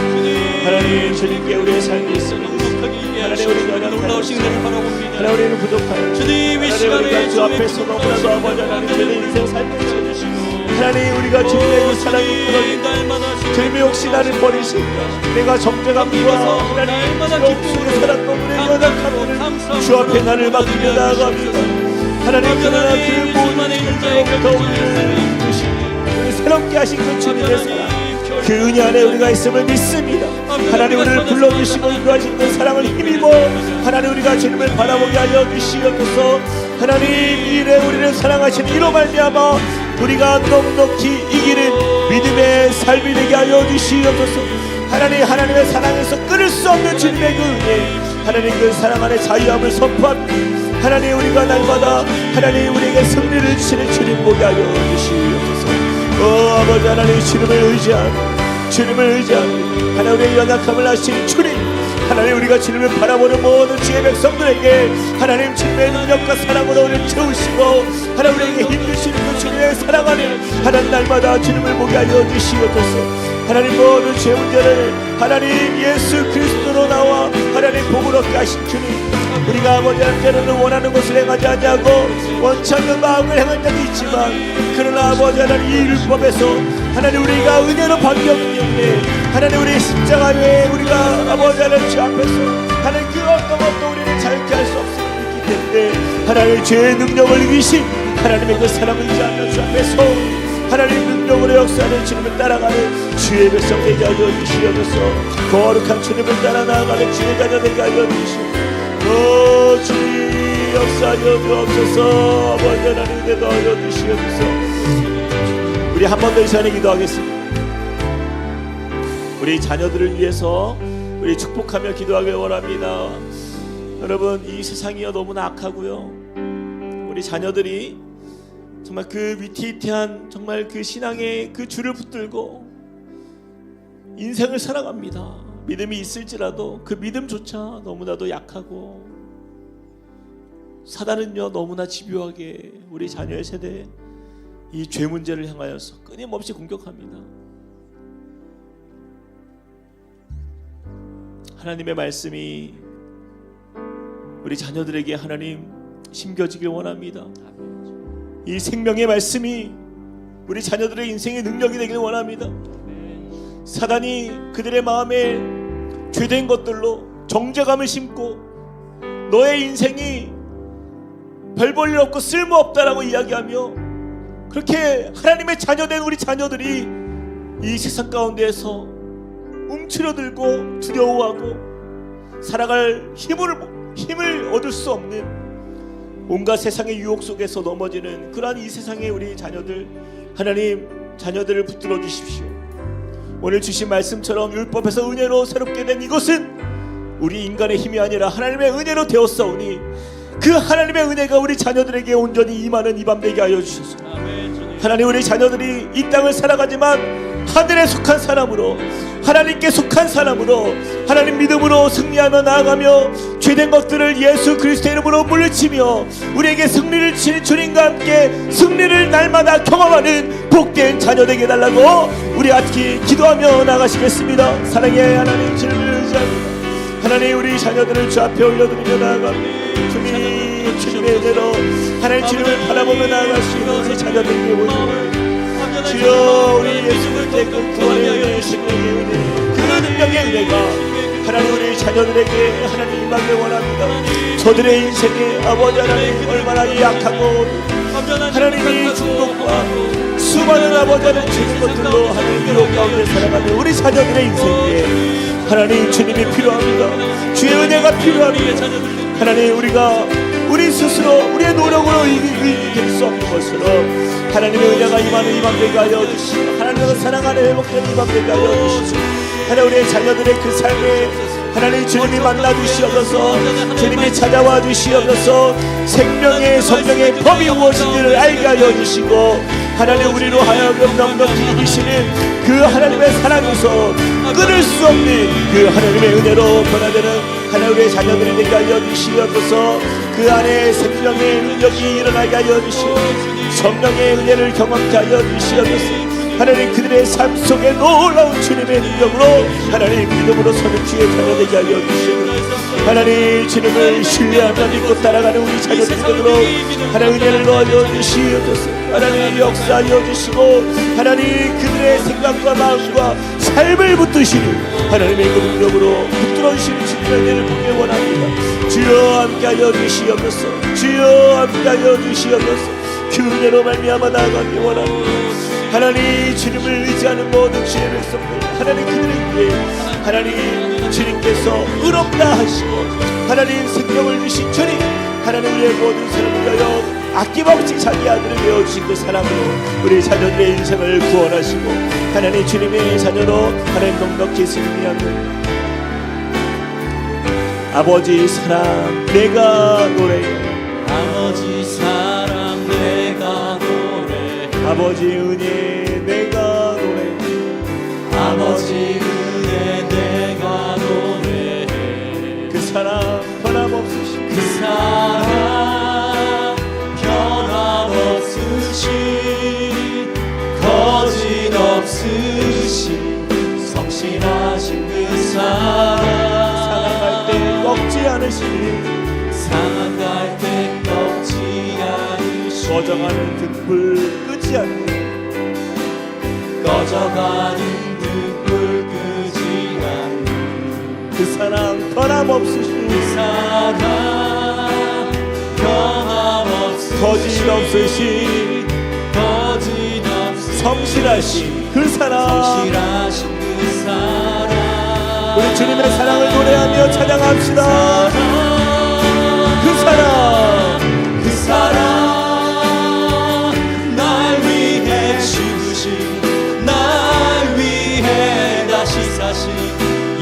하나님 주님께 우리의 삶이 있으니 하나님 우리가 놀라우신 은혜를 바라봅니다. 하나님 우리는 부족하여 주님 이 시간에 주 앞에서 너무나도 아버지 하나님 주님의 인생 삶을 주시고 하나님 우리가 주님의 그 사랑이 끊어지고 주님이 혹시 나를 버리실까 내가 정죄감과 하나님 없으며 살았던 우리의 연약함을 주 앞에 나를 맡기며 나아갑니다. 하나님 그러나 그 모든 일들로부터 우리를 주시고 새롭게 하신 그 주님의 사랑 그 은혜 안에 우리가 있음을 믿습니다. 하나님 우리를 불러주시고 인도하신 그 사랑을 힘입어 하나님 우리가 주님을 바라보게 하여 주시옵소서. 하나님 이래 우리를 사랑하시는 이로 말미암아 우리가 넉넉히 이기는 믿음의 삶이 되게 하여 주시옵소서. 하나님의 사랑에서 끊을 수 없는 주님의 그 은혜 하나님 그 사랑 안에 자유함을 선포합니다. 하나님 우리가 날마다 하나님 우리에게 승리를 주시는 주님 보게 하여 주시옵소서. 아버지 하나님 주님을 의지하는 하나님 우리의 연약함을 아시는 주님 하나님 우리가 주님을 바라보는 모든 주의 백성들에게 하나님 주님의 능력과 사랑으로 우리를 채우시고 하나님 우리에게 힘주시는 그 주님의 사랑 안에 하나님 날마다 주님을 보게 하여 주시옵소서. 하나님 모든 죄 문제를 하나님 예수 그리스도로 나와 하나님 복을 얻게 하신 주님 우리가 아버지 하나님께는 원하는 것을 행하지 아니하고 원치 않는 마음을 행한 적이 있지만 그러나 아버지 하나님 이 율법에서 하나님 우리가 은혜로 받겼기 때문에 하나님 우리 십자가 외에 우리가 아버지 하나님 주 앞에서 하나님 그 어떤 것도 우리를 자유케 할 수 없음을 믿기 때문에 하나님 죄의 능력을 이기신 하나님의 그 사랑을 의지하며 주 앞에서 하나님 능력으로 역사하는 주님을 따라가는 주의 백성 되게 하여 주시옵소서. 거룩한 주님을 따라 나아가는 주의 자녀 되게 하여 주시옵소서. 주님 역사하여 주옵소서. 아버지 하나님 은혜 더하여 주시옵소서. 우리 한 번 더 이 시간에 기도하겠습니다. 우리 자녀들을 위해서 우리 축복하며 기도하길 원합니다. 여러분 이 세상이요 너무나 악하고요 우리 자녀들이 정말 그 위태위태한 정말 그 신앙의 그 줄을 붙들고 인생을 살아갑니다. 믿음이 있을지라도 그 믿음조차 너무나도 약하고 사단은요 너무나 집요하게 우리 자녀의 세대에 이 죄 문제를 향하여서 끊임없이 공격합니다. 하나님의 말씀이 우리 자녀들에게 하나님 심겨지길 원합니다. 이 생명의 말씀이 우리 자녀들의 인생의 능력이 되길 원합니다. 사단이 그들의 마음에 죄된 것들로 정죄감을 심고 너의 인생이 별 볼 일 없고 쓸모없다라고 이야기하며 그렇게 하나님의 자녀된 우리 자녀들이 이 세상 가운데에서 움츠러들고 두려워하고 살아갈 힘을 얻을 수 없는 온갖 세상의 유혹 속에서 넘어지는 그러한 이 세상의 우리 자녀들 하나님 자녀들을 붙들어 주십시오. 오늘 주신 말씀처럼 율법에서 은혜로 새롭게 된 이것은 우리 인간의 힘이 아니라 하나님의 은혜로 되었사오니 그 하나님의 은혜가 우리 자녀들에게 온전히 임하는 이 밤 되게 하여 주셔서 하나님 우리 자녀들이 이 땅을 살아가지만 하늘에 속한 사람으로, 하나님께 속한 사람으로, 하나님 믿음으로 승리하며 나아가며 죄된 것들을 예수 그리스도의 이름으로 물리치며 우리에게 승리를 주신 주님과 함께 승리를 날마다 경험하는 복된 자녀 되게 해달라고 우리 같이 기도하며 나가시겠습니다. 사랑의 하나님, 주님을 의지합니다. 하나님, 우리 자녀들을 주 앞에 올려드리며 나아갑니다. 주님의 은혜로 하나님 주님을 바라보며 나아가시는 우리 자녀들에게 보여주옵소서. 주여, 우리 예수 그리스도의 그 구원의 은혜, 생명의 은혜, 그 능력의 은혜가 하나님 우리 자녀들에게 하나님 임하길 원합니다. 저들의 인생에 아버지 하나님 얼마나 약하고 하나님이 중독과 수많은 아버지 하나님 죄진 것들로 하나님 유혹 가운데 살아가는 우리 자녀들의 인생에 하나님 주님이 필요합니다. 주의 은혜가 필요합니다. 하나님, 우리 스스로 우리의 노력으로 이길 수 없는 것으로 하나님의 은혜가 임하는 이맘 되게 하여 주시고 하나님과 사랑하는 회복되는 이맘 되게 하여 주시고 하나님, 우리의 자녀들의 그 삶에 하나님 주님이 만나 주시옵소서. 주님이 찾아와 주시옵소서. 생명의 성령의 법이 무엇인지를 알게 하여 주시고 하나님, 우리로 하여금 넉넉히 이기시는 그 하나님의 사랑에서 끊을 수 없는 그 하나님의 은혜로 변화되는 하나님 우리의 자녀들이 되게 하여 주시옵소서. 그 안에 생명의 능력이 일어나게 하여 주시고 성령의 은혜를 경험케 하여 주시옵소서. 하나님, 그들의 삶 속에 놀라운 주님의 능력으로 하나님 믿음으로 서는 주의 자녀 되게 하여 주시고 하나님, 주님을 신뢰하며 믿고 따라가는 우리 자녀들로 하나님 은혜를 넣어줘 주시옵소서. 하나님 역사하여 주시고 하나님 그들의 생각과 마음과 삶을 붙드시는 하나님의 그 능력으로 붙들어주시는 주님의 은혜를 보기 원합니다. 주여 함께하여 주시옵소서. 주여 함께하여 주시옵소서. 그 은혜로 말미암아 나아가기 원합니다. 하나님, 주님을 의지하는 모든 주의 백성들 하나님 그들에게 하나님 주님께서 의롭다 하시고 하나님 생명을 주신 주님 하나님 우리의 모든 사람을 위하여 아낌없이 자기 아들을 내어주신 그 사랑으로 우리 자녀들의 인생을 구원하시고 하나님 주님의 자녀로 하나님 넉넉히 승리하는 아버지 사랑 내가 노래해. 아버지 사랑 내가 노래, 아버지 은혜 내가 노래해. 아버지 은혜 내가 노래해. 그 사랑 변함없으신 그 사랑 변함없으신 거짓없으신 성실하신 그 사랑 상할 때 꺾지 않으시니 상한 갈 때 꺾지 않으시니 꺼져가는 등불 끄지 않는 꺼져가는 등불 끄지 않는 그 사랑 변함없으신 그 사랑 변함없으신 거짓없으신 거짓없으신 성실하신 그 사랑 성실하신 그 사랑 우리 주님의 사랑을 노래하며 찬양합시다. 그 사랑 그 사랑 날 위해 죽으신 날 위해 다시 사신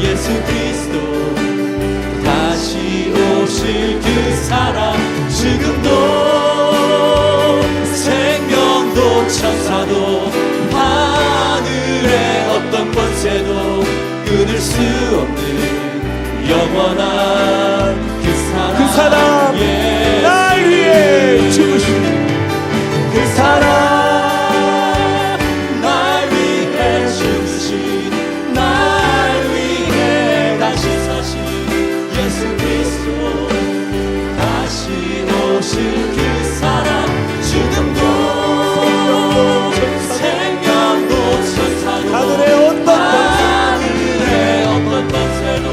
예수 그리스도 다시 오실 그 사랑 지금도 생명도 천사도 하늘의 어떤 권세도 끊을 수 없는 영원한 그 사랑 예수 날 위해 죽으신 그 사랑 날 위해 죽으신 날 위해 다시 사신 예수 그리스도 다시 오실 그 사랑 지금도 생명도 천사도 하늘의 어떤 권세도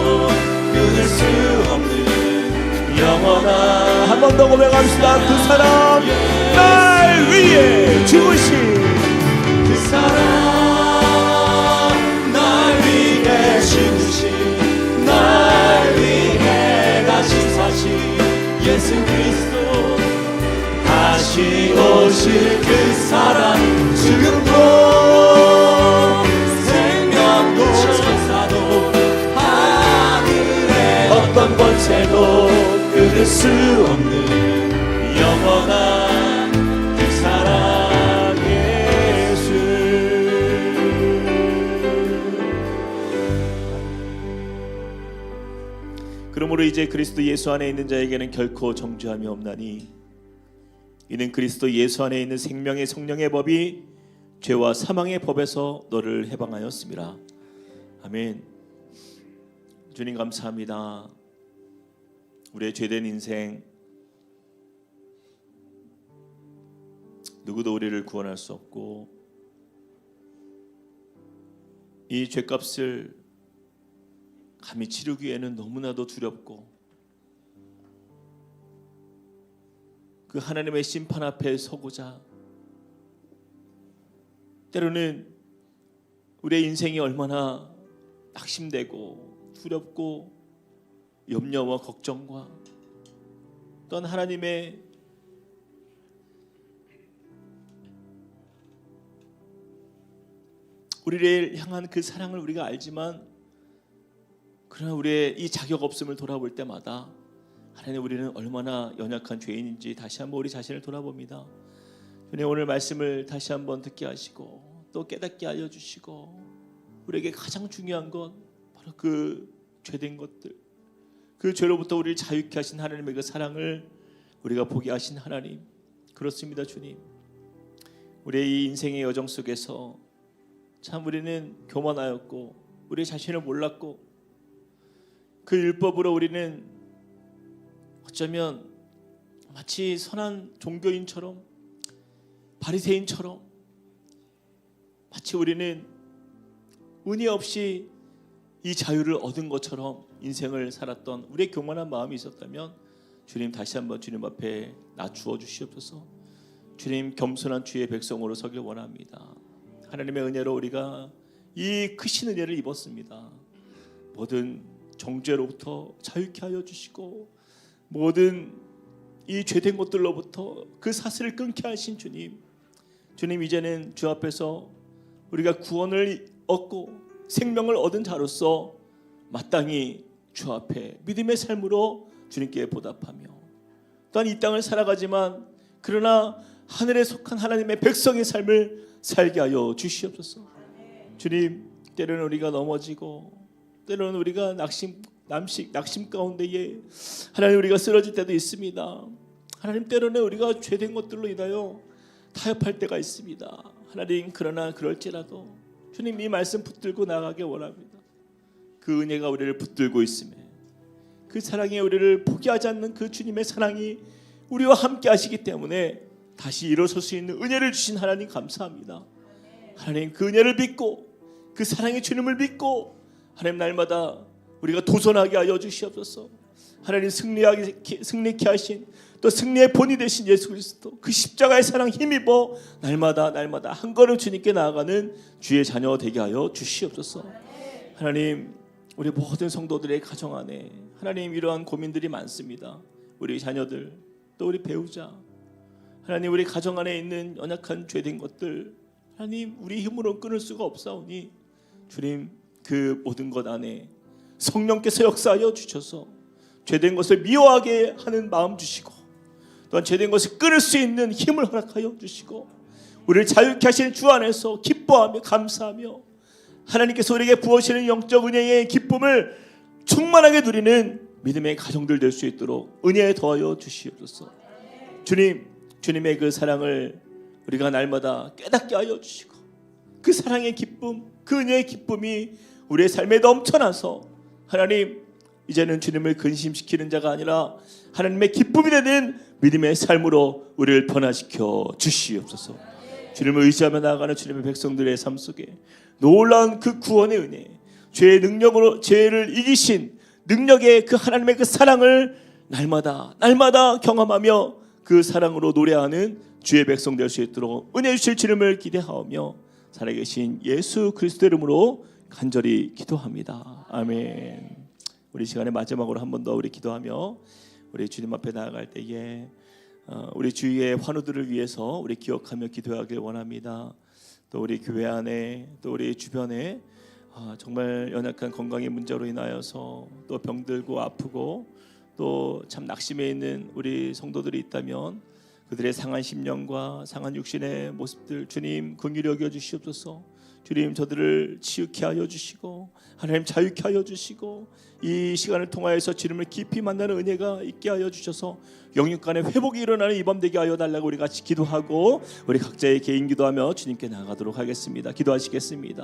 끊을 수 없는 영원한 한 번 더 고백합시다. 그 사랑 날 위해 죽으신 그 사랑 날 위해 죽으신 날 위해 다시 사신 예수 그리스도 다시 오실 그 사랑 지금도 생명도 천사도 하늘의 어떤 권세도 끊을 수 없는 영원한 그 사랑 예수 그러므로 이제 그리스도 예수 안에 있는 자에게는 결코 정죄함이 없나니 이는 그리스도 예수 안에 있는 생명의 성령의 법이 죄와 사망의 법에서 너를 해방하였습니다. 아멘. 주님 감사합니다. 우리의 죄된 인생 누구도 우리를 구원할 수 없고 이 죄값을 감히 치르기에는 너무나도 두렵고 그 하나님의 심판 앞에 서고자 때로는 우리의 인생이 얼마나 낙심되고 두렵고 염려와 걱정과 또한 하나님의 우리를 향한 그 사랑을 우리가 알지만 그러나 우리의 이 자격 없음을 돌아볼 때마다 하나님 우리는 얼마나 연약한 죄인인지 다시 한번 우리 자신을 돌아봅니다. 주님 오늘 말씀을 다시 한번 듣게 하시고 또 깨닫게 알려주시고 우리에게 가장 중요한 건 바로 그 죄된 것들 그 죄로부터 우리를 자유케 하신 하나님의 그 사랑을 우리가 보게 하신 하나님 그렇습니다. 주님 우리의 이 인생의 여정 속에서 참 우리는 교만하였고 우리 자신을 몰랐고 그 율법으로 우리는 어쩌면 마치 선한 종교인처럼 바리새인처럼 마치 우리는 은혜 없이 이 자유를 얻은 것처럼 인생을 살았던 우리의 교만한 마음이 있었다면 주님 다시 한번 주님 앞에 낮추어 주시옵소서. 주님 겸손한 주의 백성으로 서길 원합니다. 하나님의 은혜로 우리가 이 크신 은혜를 입었습니다. 모든 정죄로부터 자유케 하여 주시고 모든 이 죄된 것들로부터 그 사슬을 끊게 하신 주님 이제는 주 앞에서 우리가 구원을 얻고 생명을 얻은 자로서 마땅히 주 앞에 믿음의 삶으로 주님께 보답하며 또한 이 땅을 살아가지만 그러나 하늘에 속한 하나님의 백성의 삶을 살게 하여 주시옵소서. 주님 때로는 우리가 넘어지고 때로는 우리가 낙심 가운데에 하나님 우리가 쓰러질 때도 있습니다. 하나님 때로는 우리가 죄된 것들로 인하여 타협할 때가 있습니다. 하나님 그러나 그럴지라도 주님 이 말씀 붙들고 나가길 원합니다. 그 은혜가 우리를 붙들고 있음에 그 사랑이 우리를 포기하지 않는 그 주님의 사랑이 우리와 함께 하시기 때문에 다시 일어설 수 있는 은혜를 주신 하나님 감사합니다. 하나님 그 은혜를 믿고 그 사랑의 주님을 믿고 하나님 날마다 우리가 도전하게 하여 주시옵소서. 하나님 승리케 하신 또 승리의 본이 되신 예수 그리스도 그 십자가의 사랑 힘입어 날마다 한 걸음 주님께 나아가는 주의 자녀 되게 하여 주시옵소서. 하나님 우리 모든 성도들의 가정 안에 하나님 이러한 고민들이 많습니다. 우리 자녀들 또 우리 배우자 하나님 우리 가정 안에 있는 연약한 죄된 것들 하나님 우리 힘으로 끊을 수가 없사오니 주님 그 모든 것 안에 성령께서 역사하여 주셔서 죄된 것을 미워하게 하는 마음 주시고 또한 죄된 것을 끊을 수 있는 힘을 허락하여 주시고 우리를 자유케 하시는 주 안에서 기뻐하며 감사하며 하나님께서 우리에게 부어주시는 영적 은혜의 기쁨을 충만하게 누리는 믿음의 가정들 될 수 있도록 은혜에 더하여 주시옵소서. 주님의 그 사랑을 우리가 날마다 깨닫게 하여 주시고 그 사랑의 기쁨 그 은혜의 기쁨이 우리의 삶에 넘쳐나서 하나님 이제는 주님을 근심시키는 자가 아니라 하나님의 기쁨이 되는 믿음의 삶으로 우리를 변화시켜 주시옵소서. 주님을 의지하며 나아가는 주님의 백성들의 삶 속에 놀라운 그 구원의 은혜 죄의 능력으로 죄를 이기신 능력의 그 하나님의 그 사랑을 날마다 경험하며 그 사랑으로 노래하는 주의 백성 될 수 있도록 은혜 주실 주님을 기대하며 살아계신 예수 그리스도 이름으로 간절히 기도합니다. 아멘. 우리 시간의 마지막으로 한 번 더 우리 기도하며 우리 주님 앞에 나아갈 때에 우리 주위의 환우들을 위해서 우리 기억하며 기도하길 원합니다. 또 우리 교회 안에 또 우리 주변에 정말 연약한 건강의 문제로 인하여서 또 병들고 아프고 또 참 낙심해 있는 우리 성도들이 있다면 그들의 상한 심령과 상한 육신의 모습들 주님 긍휼히 여겨 주시옵소서. 주님 저들을 치유케 하여 주시고 하나님 자유케 하여 주시고 이 시간을 통하여서 주님을 깊이 만나는 은혜가 있게 하여 주셔서 영육간의 회복이 일어나는 이 밤 되게 하여 달라고 우리 같이 기도하고 우리 각자의 개인 기도하며 주님께 나아가도록 하겠습니다. 기도하시겠습니다.